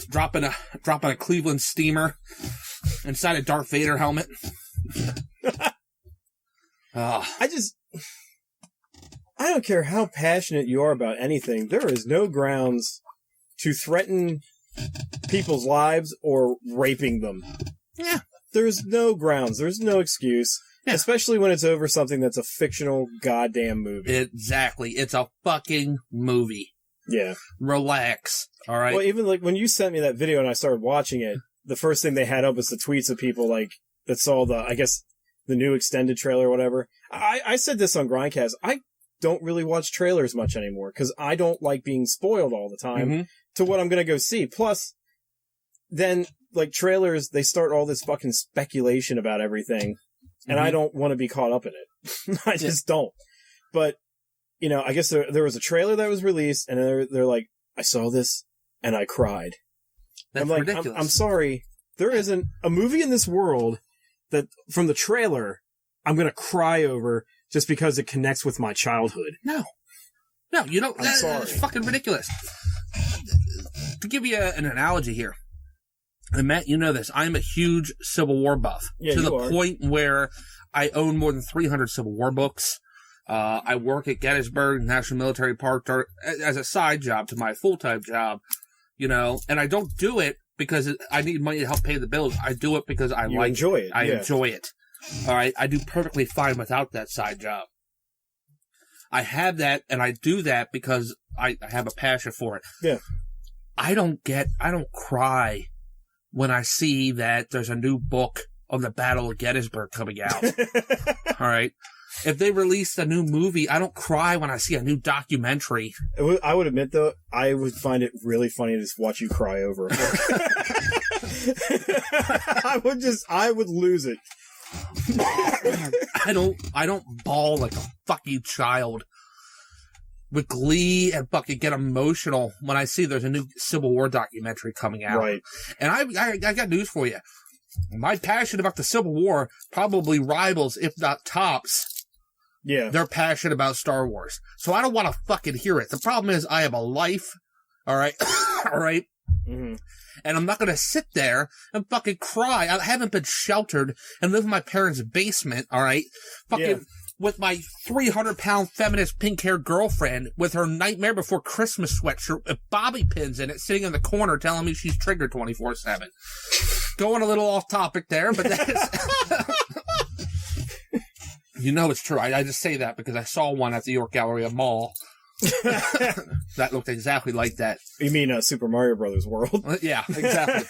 dropping a Cleveland steamer inside a Darth Vader helmet. I don't care how passionate you are about anything. There is no grounds to threaten people's lives or raping them. Yeah. There's no grounds. There's no excuse. Yeah. Especially when it's over something that's a fictional goddamn movie. Exactly. It's a fucking movie. Yeah. Relax. All right. Well, even like when you sent me that video and I started watching it, the first thing they had up was the tweets of people like that saw the new extended trailer or whatever. I said this on Grindcast. I don't really watch trailers much anymore because I don't like being spoiled all the time to what I'm going to go see. Plus, then like trailers, they start all this fucking speculation about everything. And I don't want to be caught up in it. I just don't. But, I guess there was a trailer that was released, and they're like, I saw this, and I cried. That's ridiculous. I'm sorry. There isn't a movie in this world that, from the trailer, I'm going to cry over just because it connects with my childhood. No, you don't. I'm sorry. That's fucking ridiculous. To give you an analogy here. And Matt, you know this. I'm a huge Civil War buff to the point where I own more than 300 Civil War books. I work at Gettysburg National Military Park as a side job to my full-time job, and I don't do it because I need money to help pay the bills. I do it because I enjoy it. I enjoy it. All right. I do perfectly fine without that side job. I have that, and I do that because I have a passion for it. Yeah. I don't cry when I see that there's a new book on the Battle of Gettysburg coming out. All right. If they released a new movie, I don't cry when I see a new documentary. I would admit, though, I would find it really funny to just watch you cry over it. I would lose it. I don't bawl like a fucking child with glee and fucking get emotional when I see there's a new Civil War documentary coming out. Right. And I got news for you. my passion about the Civil War probably rivals, if not tops, their passion about Star Wars. So I don't want to fucking hear it. The problem is I have a life, all right? All right? Mm-hmm. And I'm not going to sit there and fucking cry. I haven't been sheltered and live in my parents' basement, all right? Fucking with my 300-pound feminist pink-haired girlfriend with her Nightmare Before Christmas sweatshirt with bobby pins in it sitting in the corner telling me she's triggered 24/7. Going a little off topic there, but that's... You know it's true. I just say that because I saw one at the York Galleria Mall. That looked exactly like that. You mean Super Mario Brothers World? Yeah, exactly.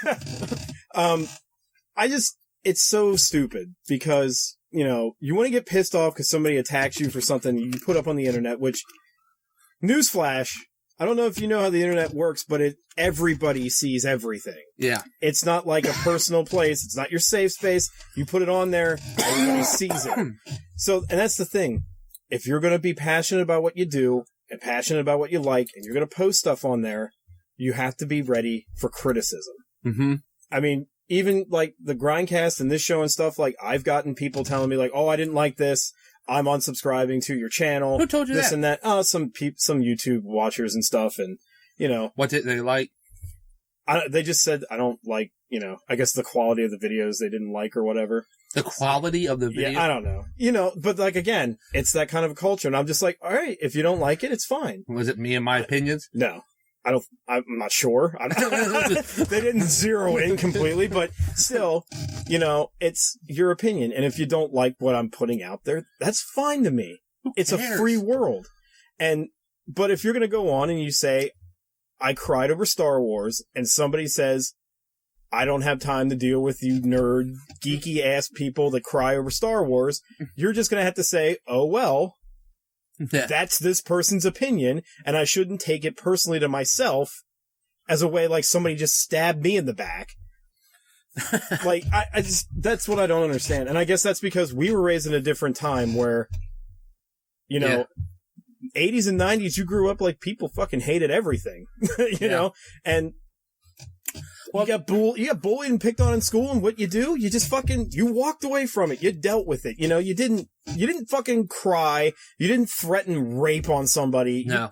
It's so stupid because, you know, you want to get pissed off because somebody attacks you for something you put up on the internet, which, newsflash, I don't know if you know how the internet works, but everybody sees everything. Yeah. It's not like a personal place. It's not your safe space. You put it on there, everybody sees it. So, and that's the thing. If you're going to be passionate about what you do and passionate about what you like, and you're going to post stuff on there, you have to be ready for criticism. Mm-hmm. I mean, even like the Grindcast and this show and stuff, like I've gotten people telling me like, oh, I didn't like this. I'm unsubscribing to your channel. Who told you this that? and that. Oh, some YouTube watchers and stuff. And, you know. What did they like? They just said, I don't like, you know, I guess the quality of the videos they didn't like or whatever. The quality of the video? Yeah, I don't know. You know, but like, again, it's that kind of a culture. And I'm just like, all right, if you don't like it, it's fine. Was it me and my opinions? No. I'm not sure. They didn't zero in completely, but still, you know, it's your opinion. And if you don't like what I'm putting out there, that's fine to me. It's a free world. But if you're going to go on and you say, I cried over Star Wars, and somebody says, I don't have time to deal with you nerd, geeky ass people that cry over Star Wars, you're just going to have to say, oh, well. That's this person's opinion, and I shouldn't take it personally to myself as a way like somebody just stabbed me in the back. Like, I just, that's what I don't understand. And I guess that's because we were raised in a different time where, you know, 80s and 90s, you grew up like people fucking hated everything, you know? And you got bullied and picked on in school, and what you do, you just fucking, you walked away from it. You dealt with it. You know, you didn't fucking cry. You didn't threaten rape on somebody. No.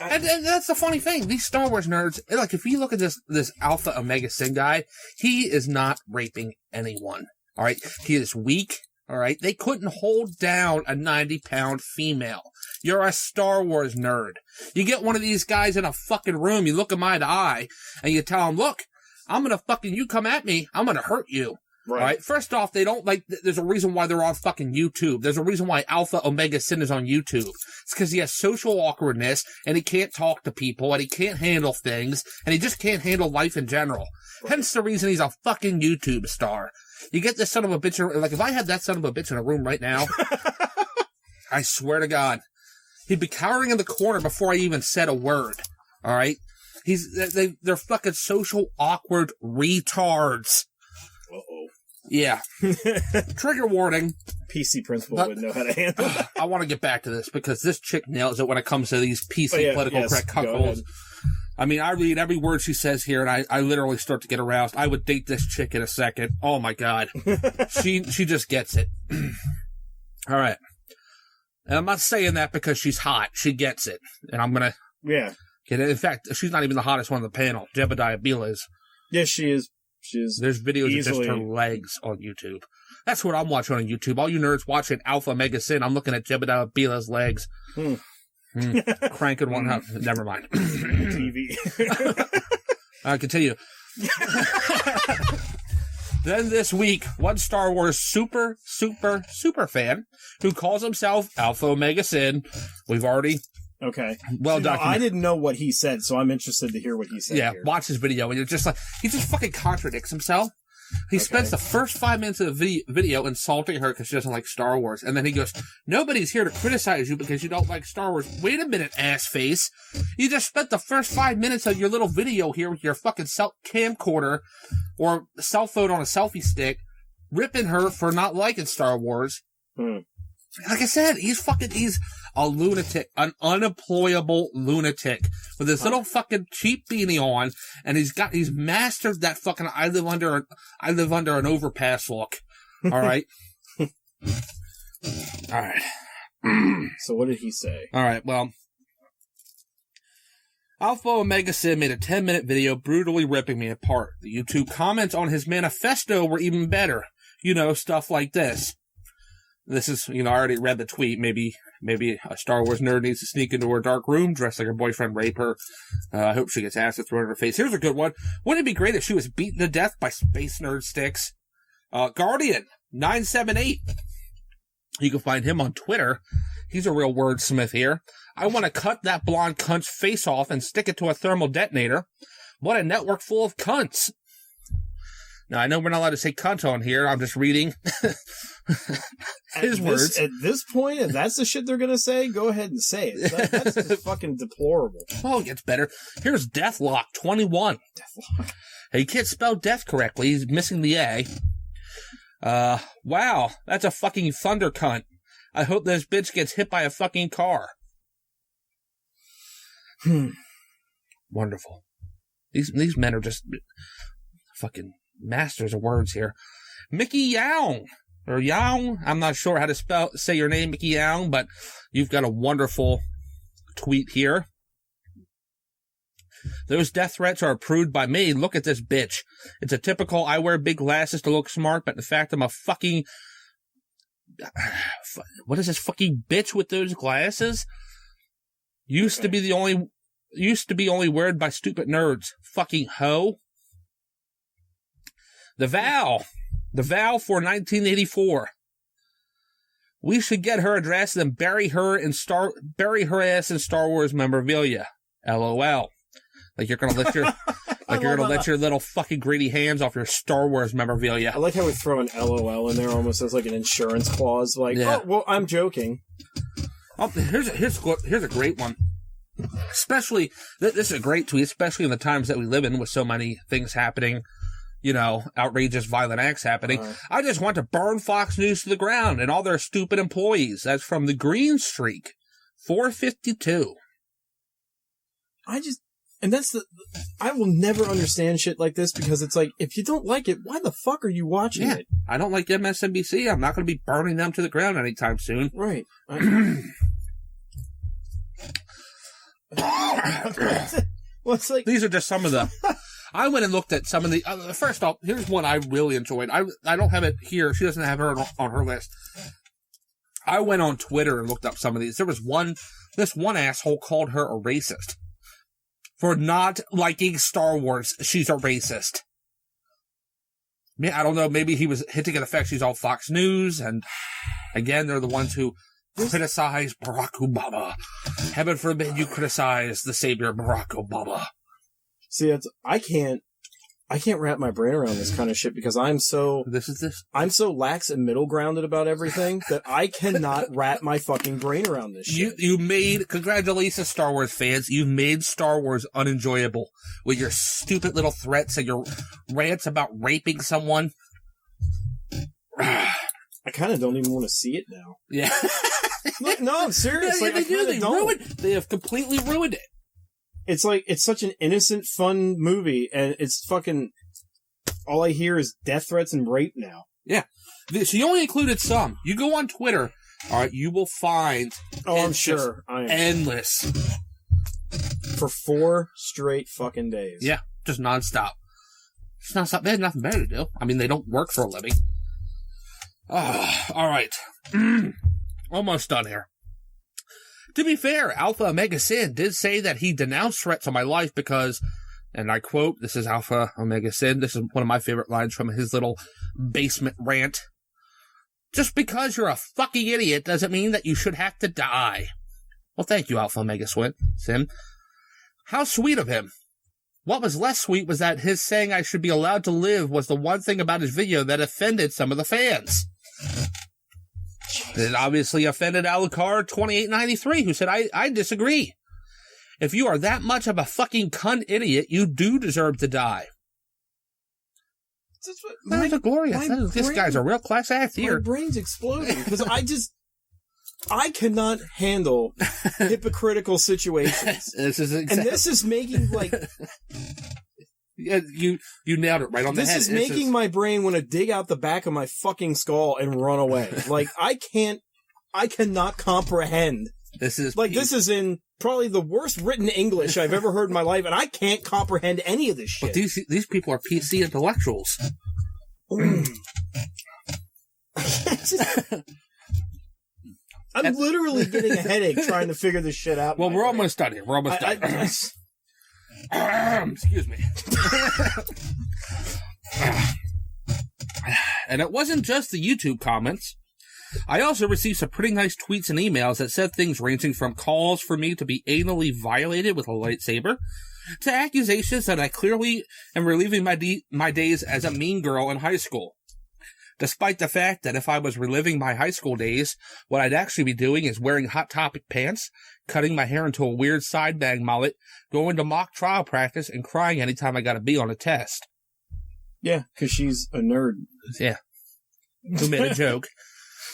And that's the funny thing. These Star Wars nerds, like, if you look at this Alpha Omega Sin guy, he is not raping anyone. All right. He is weak. All right. They couldn't hold down a 90-pound female. You're a Star Wars nerd. You get one of these guys in a fucking room, you look him eye to eye, and you tell him, look, I'm gonna fucking, you come at me, I'm gonna hurt you. Right. All right. First off, they don't like, there's a reason why they're on fucking YouTube. There's a reason why Alpha Omega Sin is on YouTube. It's because he has social awkwardness, and he can't talk to people, and he can't handle things, and he just can't handle life in general. Right. Hence the reason he's a fucking YouTube star. You get this son of a bitch, like, if I had that son of a bitch in a room right now, I swear to God, he'd be cowering in the corner before I even said a word. All right? They're fucking social awkward retards. Uh-oh. Yeah. Trigger warning. PC principal wouldn't know how to handle it. I want to get back to this because this chick nails it when it comes to these PC political correct cuckolds. I mean, I read every word she says here, and I literally start to get aroused. I would date this chick in a second. Oh my God. She just gets it. All right. And I'm not saying that because she's hot. She gets it. And I'm going to get it. In fact, she's not even the hottest one on the panel. Jebediah Bila is. Yes, she is. She is. There's videos of just her legs on YouTube. That's what I'm watching on YouTube. All you nerds watching Alpha Omega Sin, I'm looking at Jebediah Bila's legs. Cranking one up. Never mind. TV. Continue. Then this week, one Star Wars super fan who calls himself Alpha Omega Sin. We've already documented. I didn't know what he said, so I'm interested to hear what he said. Yeah, here. Watch his video, and you're just like, he just fucking contradicts himself. He spends the first 5 minutes of the video insulting her because she doesn't like Star Wars. And then he goes, nobody's here to criticize you because you don't like Star Wars. Wait a minute, ass face. You just spent the first 5 minutes of your little video here with your fucking camcorder or cell phone on a selfie stick ripping her for not liking Star Wars. Like I said, he's a lunatic, an unemployable lunatic with his little fucking cheap beanie on, and he's mastered that fucking I live under an overpass look. All right. All right. So what did he say? All right. Well, Alpha Omega Sid made a 10-minute video brutally ripping me apart. The YouTube comments on his manifesto were even better. You know, stuff like this. This is, I already read the tweet. Maybe a Star Wars nerd needs to sneak into her dark room, dress like her boyfriend, rape her. I hope she gets acid thrown in her face. Here's a good one. Wouldn't it be great if she was beaten to death by space nerd sticks? Guardian 978. You can find him on Twitter. He's a real wordsmith here. I want to cut that blonde cunt's face off and stick it to a thermal detonator. What a network full of cunts. Now, I know we're not allowed to say cunt on here. I'm just reading his words. At this point, if that's the shit they're going to say, go ahead and say it. That's just fucking deplorable. Oh, it gets better. Here's Deathlock 21. Deathlock. He can't spell death correctly. He's missing the A. Wow, that's a fucking thunder cunt. I hope this bitch gets hit by a fucking car. Wonderful. These men are just fucking masters of words here. Mickey Young, or Young, I'm not sure how to say your name, Mickey Young, but you've got a wonderful tweet here. Those death threats are approved by me. Look at this bitch. It's a typical I wear big glasses to look smart, but the fact I'm a fucking... What is this fucking bitch with those glasses? Used to be only worn by stupid nerds. Fucking hoe. The Vow for 1984. We should get her address and bury her ass in Star Wars memorabilia. LOL. Like you're gonna let your little fucking greedy hands off your Star Wars memorabilia. I like how we throw an LOL in there almost as like an insurance clause. Like, yeah. Oh, well, I'm joking. Oh, here's a great one. Especially, this is a great tweet, especially in the times that we live in with so many things happening, outrageous violent acts happening. I just want to burn Fox News to the ground and all their stupid employees. That's from the Green Streak, 452. I will never understand shit like this because it's like, if you don't like it, why the fuck are you watching it? I don't like MSNBC. I'm not going to be burning them to the ground anytime soon. Right. Well, it's like... These are just some of the... I went and looked at some of the... first off, here's one I really enjoyed. I don't have it here. She doesn't have her on her list. I went on Twitter and looked up some of these. There was this one asshole called her a racist. For not liking Star Wars, she's a racist. I don't know, maybe he was hinting at the fact she's all Fox News, and again, they're the ones who criticize Barack Obama. Heaven forbid you criticize the savior Barack Obama. See, I can't wrap my brain around this kind of shit because I'm so lax and middle grounded about everything that I cannot wrap my fucking brain around this shit. Congratulations, Star Wars fans. You made Star Wars unenjoyable with your stupid little threats and your rants about raping someone. I kind of don't even want to see it now. Yeah. No, I'm serious. Yeah, they have completely ruined it. It's like, it's such an innocent, fun movie, and it's fucking, all I hear is death threats and rape now. Yeah. She only included some. You go on Twitter, alright, you will find... Oh, I'm sure. Endless. For 4 straight fucking days. Yeah, just nonstop. Just nonstop. They had nothing better to do. I mean, they don't work for a living. Alright. Almost done here. To be fair, Alpha Omega Sid did say that he denounced threats on my life because, and I quote, this is Alpha Omega Sid, this is one of my favorite lines from his little basement rant. Just because you're a fucking idiot doesn't mean that you should have to die. Well, thank you, Alpha Omega Sid. How sweet of him. What was less sweet was that his saying I should be allowed to live was the one thing about his video that offended some of the fans. It obviously offended Alucard 2893, who said, I disagree. If you are that much of a fucking cunt idiot, you do deserve to die. That's glorious. This guy's a real class act here. My brain's exploding because I cannot handle hypocritical situations. This is and this is making like yeah, you nailed it right on the head. This is making my brain want to dig out the back of my fucking skull and run away. Like I cannot comprehend. This is in probably the worst written English I've ever heard in my life, and I can't comprehend any of this shit. But these people are PC intellectuals. I'm literally getting a headache trying to figure this shit out. Well, we're almost done here. We're almost done. Excuse me. And it wasn't just the YouTube comments. I also received some pretty nice tweets and emails that said things ranging from calls for me to be anally violated with a lightsaber to accusations that I clearly am reliving my days as a mean girl in high school. Despite the fact that if I was reliving my high school days, what I'd actually be doing is wearing Hot Topic pants, cutting my hair into a weird side bang mullet, going to mock trial practice, and crying anytime I got a B on a test. Yeah, because she's a nerd. Yeah. Who made a joke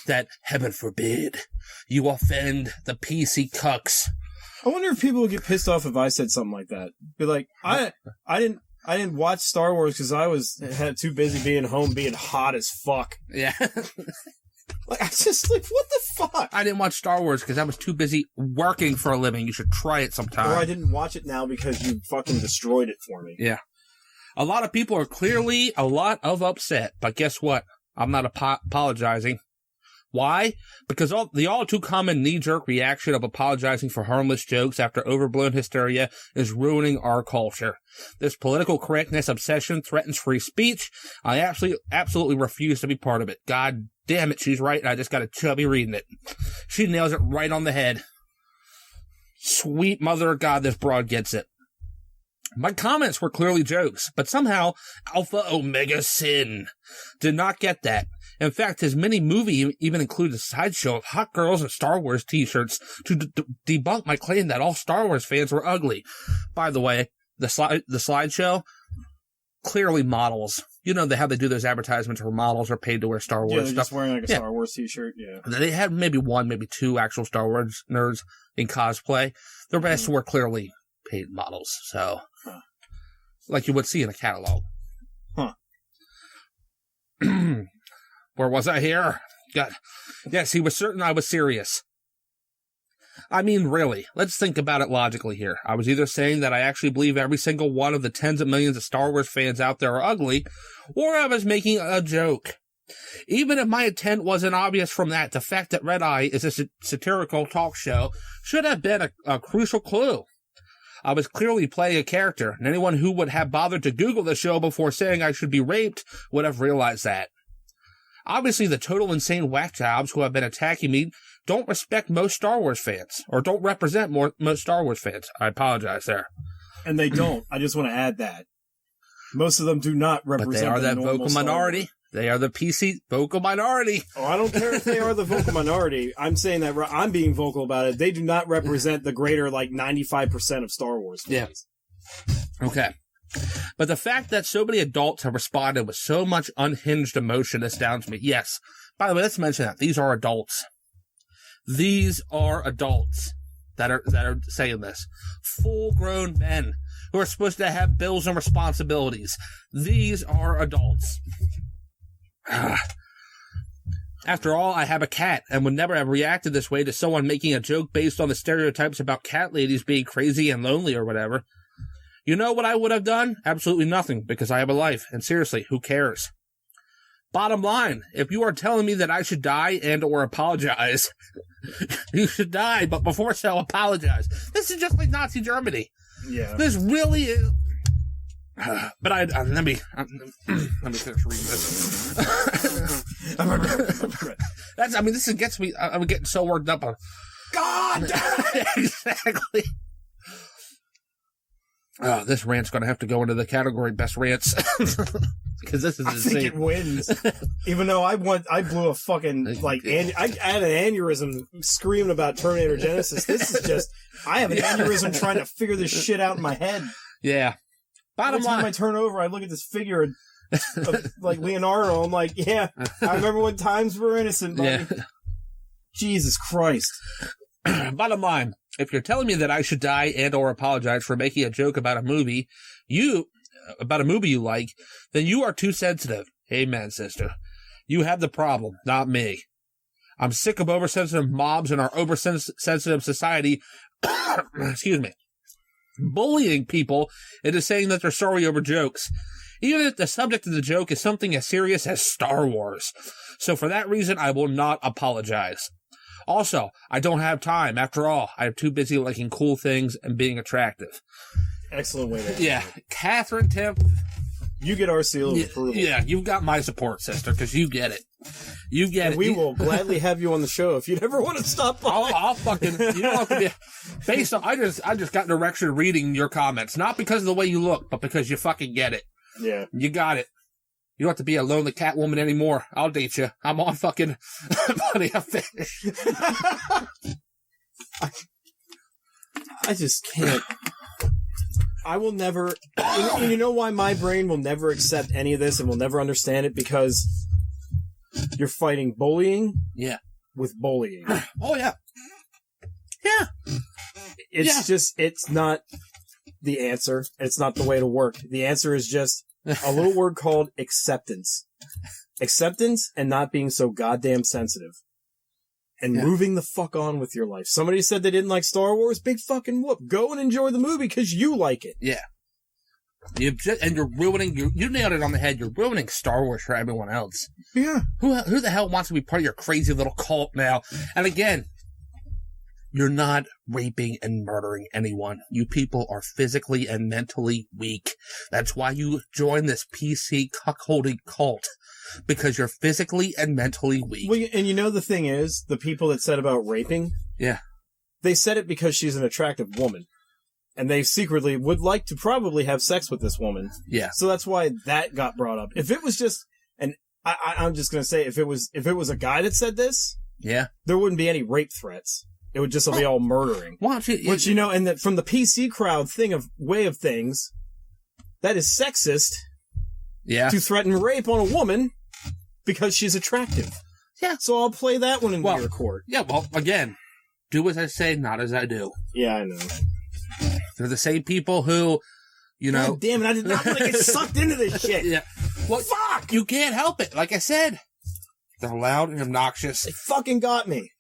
that, heaven forbid, you offend the PC cucks. I wonder if people would get pissed off if I said something like that. Be like, I didn't watch Star Wars because I was too busy being home being hot as fuck. Yeah. Like, I just, like, what the fuck? I didn't watch Star Wars because I was too busy working for a living. You should try it sometime. Or I didn't watch it now because you fucking destroyed it for me. Yeah. A lot of people are clearly a lot of upset, but guess what? I'm not apologizing. Why? Because the all too common knee-jerk reaction of apologizing for harmless jokes after overblown hysteria is ruining our culture. This political correctness obsession threatens free speech. I absolutely refuse to be part of it. God damn it, she's right, and I just got a chubby reading it. She nails it right on the head. Sweet mother of God, this broad gets it. My comments were clearly jokes, but somehow Alpha Omega Sin did not get that. In fact, his mini-movie even included a sideshow of hot girls and Star Wars t-shirts to debunk my claim that all Star Wars fans were ugly. By the way, the slideshow, clearly models. You know how they do those advertisements where models are paid to wear Star Wars stuff. They're just wearing like a Star Wars t-shirt, yeah. They had maybe two actual Star Wars nerds in cosplay. The rest were clearly paid models, so... like you would see in a catalog. Huh. Where was I here? God. Yes, he was certain I was serious. I mean, really, let's think about it logically here. I was either saying that I actually believe every single one of the tens of millions of Star Wars fans out there are ugly, or I was making a joke. Even if my intent wasn't obvious from that, the fact that Red Eye is a satirical talk show should have been a crucial clue. I was clearly playing a character, and anyone who would have bothered to Google the show before saying I should be raped would have realized that. Obviously, the total insane whack jobs who have been attacking me don't respect most Star Wars fans, or don't represent most Star Wars fans. I apologize there. And they don't. I just want to add that. Most of them do not represent But they are that vocal minority. They are the PC vocal minority. Oh, I don't care if they are the vocal minority. I'm saying that I'm being vocal about it. They do not represent the greater, 95% of Star Wars fans. Yeah. Okay. But the fact that so many adults have responded with so much unhinged emotion astounds me. Yes. By the way, let's mention that. These are adults. These are adults that are saying this. Full-grown men who are supposed to have bills and responsibilities. These are adults. After all, I have a cat and would never have reacted this way to someone making a joke based on the stereotypes about cat ladies being crazy and lonely or whatever. You know what I would have done? Absolutely nothing, because I have a life, and seriously, who cares? Bottom line, if you are telling me that I should die and or apologize, you should die, but before so, apologize. This is just like Nazi Germany. Yeah. This really is... But let me finish reading this. This gets me. I'm getting so worked up on. God, exactly. Oh, this rant's gonna have to go into the category best rants because this is insane. I think it wins. Even though I blew a fucking I had an aneurysm screaming about Terminator Genesis. This is just I have an aneurysm trying to figure this shit out in my head. Yeah. Every time I turn over, I look at this figure of Leonardo. I'm like, yeah, I remember when times were innocent, buddy. Yeah. Jesus Christ. Bottom line, if you're telling me that I should die and or apologize for making a joke about a movie you like, then you are too sensitive. Amen, sister. You have the problem, not me. I'm sick of oversensitive mobs in our oversensitive society, excuse me, bullying people into saying that they're sorry over jokes, even if the subject of the joke is something as serious as Star Wars. So for that reason, I will not apologize. Also, I don't have time. After all, I'm too busy liking cool things and being attractive. Excellent way to Yeah, Catherine Timpf. You get our seal of approval. Yeah, you've got my support, sister, because you get it. You get and it. We will gladly have you on the show if you'd ever want to stop by. I'll fucking, you don't have to be, based on, I just got direction reading your comments. Not because of the way you look, but because you fucking get it. Yeah. You got it. You don't have to be a lonely cat woman anymore. I'll date you. I'm on fucking, buddy, I'm finished. I just can't. I will never, and you know why my brain will never accept any of this and will never understand it? Because you're fighting bullying with bullying. Oh, yeah. Yeah. It's just, it's not the answer. It's not the way to work. The answer is just a little word called acceptance. Acceptance and not being so goddamn sensitive. And moving the fuck on with your life. Somebody said they didn't like Star Wars. Big fucking whoop. Go and enjoy the movie because you like it. Yeah. You're ruining, you nailed it on the head. You're ruining Star Wars for everyone else. Yeah. Who the hell wants to be part of your crazy little cult now? And again, you're not raping and murdering anyone. You people are physically and mentally weak. That's why you join this PC cuckolding cult. Because you're physically and mentally weak. Well, and you know the thing is, the people that said about raping, they said it because she's an attractive woman. And they secretly would like to probably have sex with this woman. Yeah. So that's why that got brought up. If it was just, and I'm just going to say, if it was a guy that said this, there wouldn't be any rape threats. It would just be all murdering. Which, you know, and that from the PC crowd way of things, that is sexist. Yeah. To threaten rape on a woman because she's attractive. Yeah. So I'll play that one in your court. Yeah, well, again, do as I say, not as I do. Yeah, I know. They're the same people who, you know. God damn it, I did not want to get sucked into this shit. Yeah. Well, fuck! You can't help it. Like I said, they're loud and obnoxious. They fucking got me.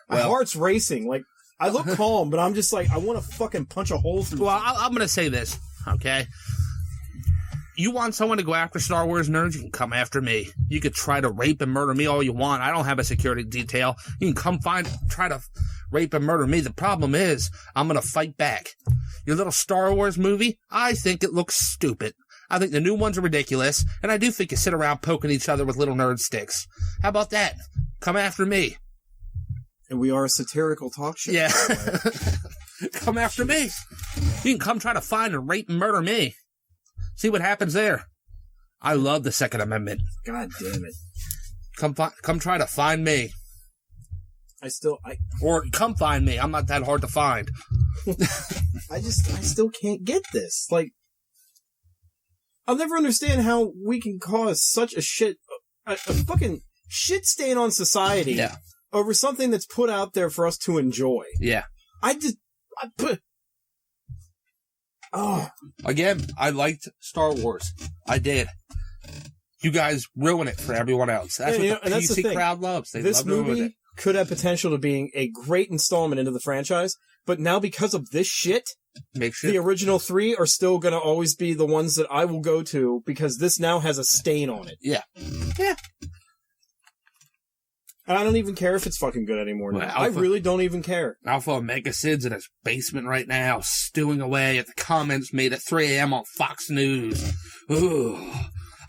My heart's racing. Like, I look calm, but I'm just like, I want to fucking punch a hole through. Well, I'm going to say this, okay? You want someone to go after Star Wars nerds, you can come after me. You could try to rape and murder me all you want. I don't have a security detail. You can come try to rape and murder me. The problem is, I'm going to fight back. Your little Star Wars movie, I think it looks stupid. I think the new ones are ridiculous, and I do think you sit around poking each other with little nerd sticks. How about that? Come after me. And we are a satirical talk show. Yeah. Come after me. You can come try to find and rape and murder me. See what happens there. I love the Second Amendment. God damn it. Come try to find me. Or come find me. I'm not that hard to find. I still can't get this. Like, I'll never understand how we can cause such a fucking shit stain on society over something that's put out there for us to enjoy. Yeah. Again, I liked Star Wars. I did. You guys ruin it for everyone else. That's what the PC crowd loves. This movie could have potential to being a great installment into the franchise, but now because of this shit, the original 3 are still going to always be the ones that I will go to because this now has a stain on it. Yeah. Yeah. And I don't even care if it's fucking good anymore now. I really don't even care. Alpha Omega Sid's in his basement right now, stewing away at the comments made at 3 a.m. on Fox News. Ooh,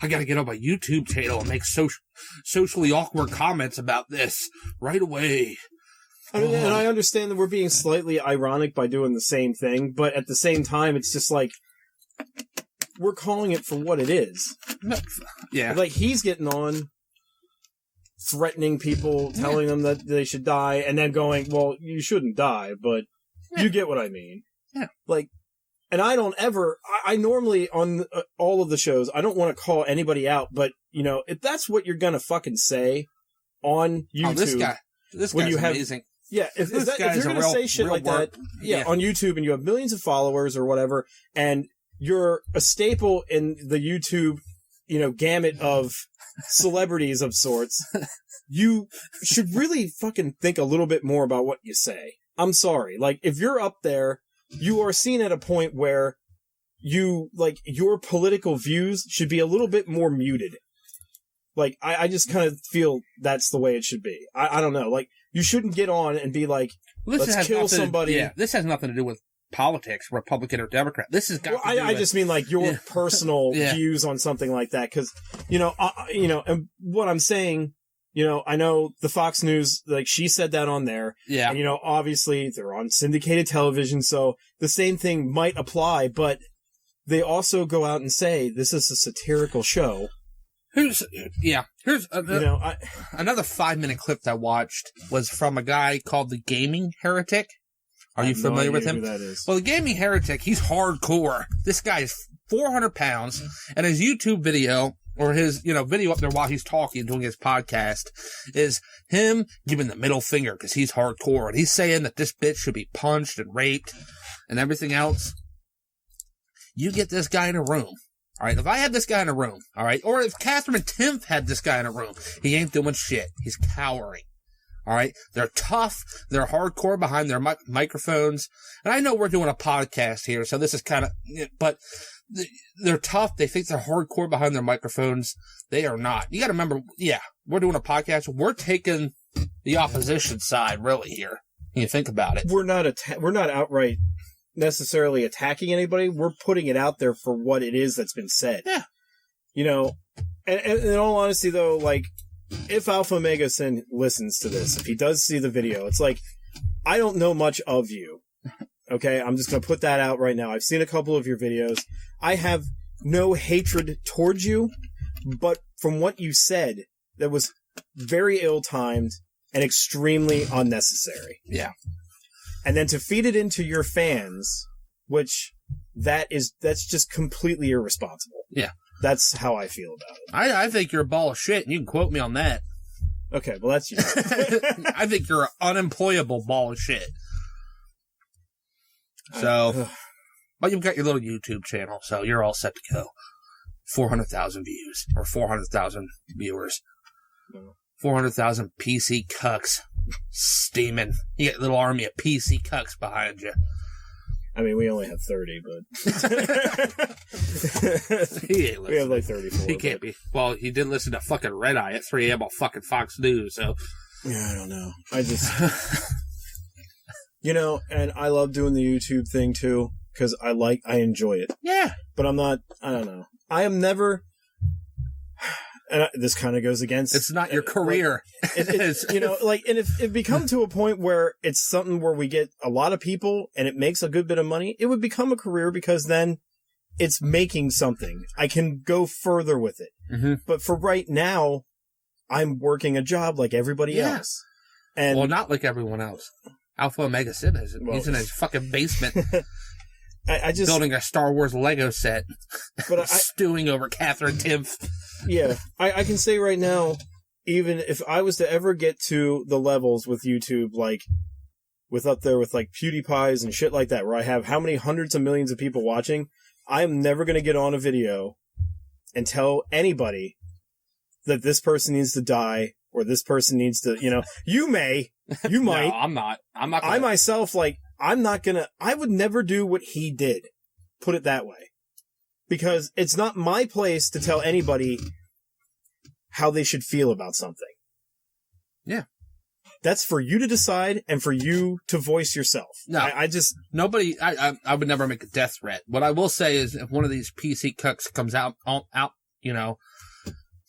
I gotta get on my YouTube channel and make socially awkward comments about this right away. I mean, and I understand that we're being slightly ironic by doing the same thing, but at the same time, it's just like, we're calling it for what it is. Yeah. Like, he's getting on, threatening people, telling them that they should die, and then going, well, you shouldn't die, but you get what I mean. Yeah. Like, and I don't ever, I normally, on all of the shows, I don't want to call anybody out, but, you know, if that's what you're gonna fucking say, on YouTube. Oh, this guy's amazing. Yeah, if you're going to say shit like that, on YouTube, and you have millions of followers or whatever, and you're a staple in the YouTube, gamut of celebrities of sorts, you should really fucking think a little bit more about what you say. I'm sorry. Like, if you're up there, you are seen at a point where your political views should be a little bit more muted. Like, I just kind of feel that's the way it should be. I don't know. Like, you shouldn't get on and be like, let's kill somebody. This has nothing to do with politics, Republican or Democrat. This is got. I just mean like your personal views on something like that, because and what I'm saying, I know the Fox News, like she said that on there, and obviously they're on syndicated television, so the same thing might apply, but they also go out and say this is a satirical show. Here's another 5-minute clip that I watched was from a guy called the Gaming Heretic. Are you familiar with him? Who that is. Well, the Gaming Heretic, he's hardcore. This guy is 400 pounds, and his YouTube video, or his, video up there while he's talking, doing his podcast, is him giving the middle finger because he's hardcore, and he's saying that this bitch should be punched and raped and everything else. You get this guy in a room. All right, if I had this guy in a room, all right, or if Kat Timpf had this guy in a room, he ain't doing shit. He's cowering. All right, they're tough. They're hardcore behind their microphones. And I know we're doing a podcast here, so this is kind of, but they're tough. They think they're hardcore behind their microphones. They are not. You got to remember, we're doing a podcast. We're taking the opposition side, really, here. When you think about it. We're not outright necessarily attacking anybody. We're putting it out there for what it is that's been said. Yeah. And in all honesty, though, like, if Alpha Omega Sin listens to this, if he does see the video, it's like, I don't know much of you. Okay? I'm just going to put that out right now. I've seen a couple of your videos. I have no hatred towards you, but from what you said, that was very ill-timed and extremely unnecessary. Yeah. And then to feed it into your fans, which that's just completely irresponsible. Yeah. That's how I feel about it. I think you're a ball of shit, and you can quote me on that. Okay, well, that's you. I think you're an unemployable ball of shit. So, but you've got your little YouTube channel, so you're all set to go. 400,000 views, or 400,000 viewers. 400,000 PC cucks steaming. You got a little army of PC cucks behind you. I mean, we only have 30, but... He ain't listening. We have like 34. He can't be. Well, he did listen to fucking Red Eye at 3 a.m. on fucking Fox News, so... Yeah, I don't know. I just... and I love doing the YouTube thing, too, because I enjoy it. Yeah. But I don't know. I am never... And this kind of goes against... It's not your career. It's and if it become to a point where it's something where we get a lot of people and it makes a good bit of money, it would become a career because then it's making something. I can go further with it. Mm-hmm. But for right now, I'm working a job like everybody else. And well, not like everyone else. Alpha Omega Sin is. He's in his fucking basement. I just building a Star Wars Lego set, but stewing over Kat Timpf. Yeah, I can say right now, even if I was to ever get to the levels with YouTube, like with up there with like PewDiePie's and shit like that, where I have how many hundreds of millions of people watching, I am never going to get on a video and tell anybody that this person needs to die or this person needs to, you might. No, I'm not. I myself, I would never do what he did. Put it that way. Because it's not my place to tell anybody how they should feel about something. Yeah. That's for you to decide and for you to voice yourself. No. I would never make a death threat. What I will say is if one of these PC cucks comes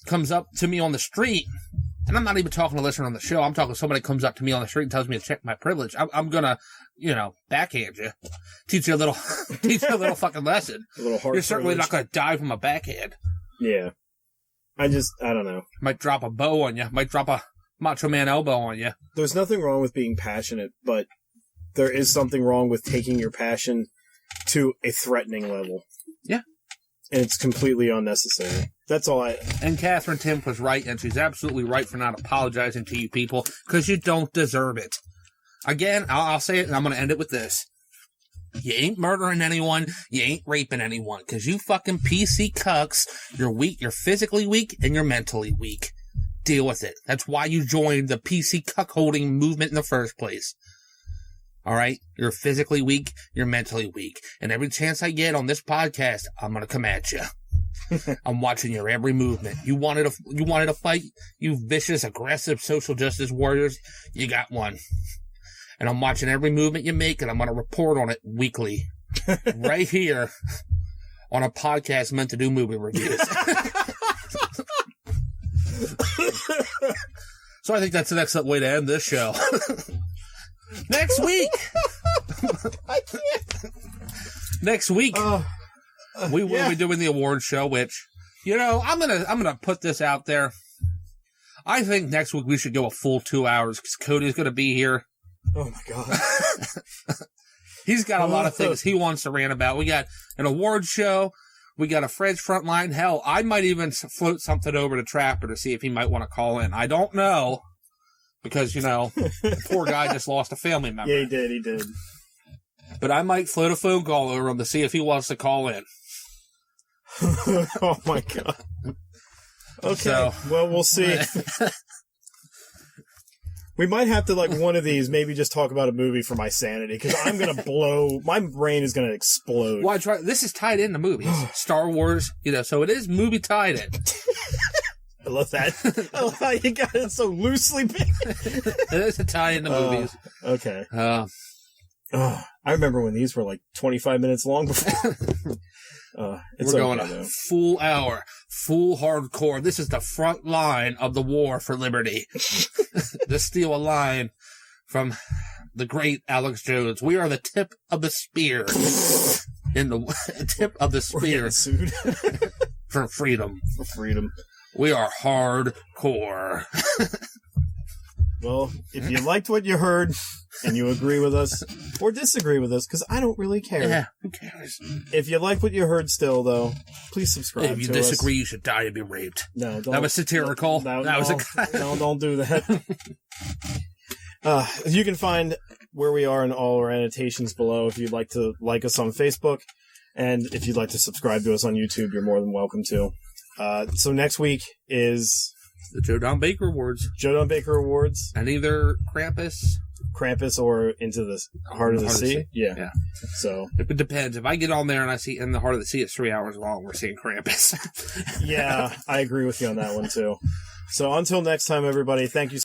comes up to me on the street, and I'm not even talking to a listener on the show, I'm talking to somebody comes up to me on the street and tells me to check my privilege, I'm gonna, backhand you. Teach you a little fucking lesson. A little hard. You're certainly not gonna die from a backhand. Yeah. I don't know. Might drop a bow on you. Might drop a Macho Man elbow on you. There's nothing wrong with being passionate, but there is something wrong with taking your passion to a threatening level. Yeah. And it's completely unnecessary. That's all I... And Catherine Timpf was right, and she's absolutely right for not apologizing to you people, because you don't deserve it. Again, I'll say it, and I'm going to end it with this. You ain't murdering anyone, you ain't raping anyone, because you fucking PC cucks, you're weak, you're physically weak, and you're mentally weak. Deal with it. That's why you joined the PC cuckolding movement in the first place. Alright? You're physically weak, you're mentally weak. And every chance I get on this podcast, I'm gonna come at you. I'm watching your every movement. You wanted a fight? You vicious, aggressive social justice warriors? You got one. And I'm watching every movement you make, and I'm gonna report on it weekly. Right here on a podcast meant to do movie reviews. So I think that's an excellent way to end this show. Next week. I can't. Next week, we will be doing the award show, which, I'm gonna put this out there. I think next week we should go a full 2 hours because Cody's gonna be here. Oh my God. He's got a lot of things he wants to rant about. We got an award show. We got a Fred's Frontline. Hell, I might even float something over to Trapper to see if he might want to call in. I don't know. Because, the poor guy just lost a family member. Yeah, he did. But I might float a phone call over him to see if he wants to call in. Oh, my God. Okay, well, we'll see. We might have to, one of these, maybe just talk about a movie for my sanity, because I'm going to blow, my brain is going to explode. Well, this is tied into movies. Star Wars, so it is movie tied in. I love that. I love how you got it so loosely. It is a tie into movies. Okay. I remember when these were 25 minutes long before. We're going a full hour, full hardcore. This is the front line of the war for liberty. To steal a line from the great Alex Jones. We are the tip of the spear. In the tip of the spear. For freedom. For freedom. We are hardcore. Well, if you liked what you heard and you agree with us or disagree with us, because I don't really care. Yeah, who cares? If you like what you heard still, though, please subscribe to us. If you disagree, you should die and be raped. No, don't. That was satirical. No, don't do that. You can find where we are in all our annotations below if you'd like to like us on Facebook. And if you'd like to subscribe to us on YouTube, you're more than welcome to. So next week is the Joe Don Baker Awards. Joe Don Baker Awards. And either Krampus or Into the Heart of the Sea. Yeah. So it depends. If I get on there and I see In the Heart of the Sea, it's 3 hours long. We're seeing Krampus. Yeah, I agree with you on that one too. So until next time, everybody, thank you.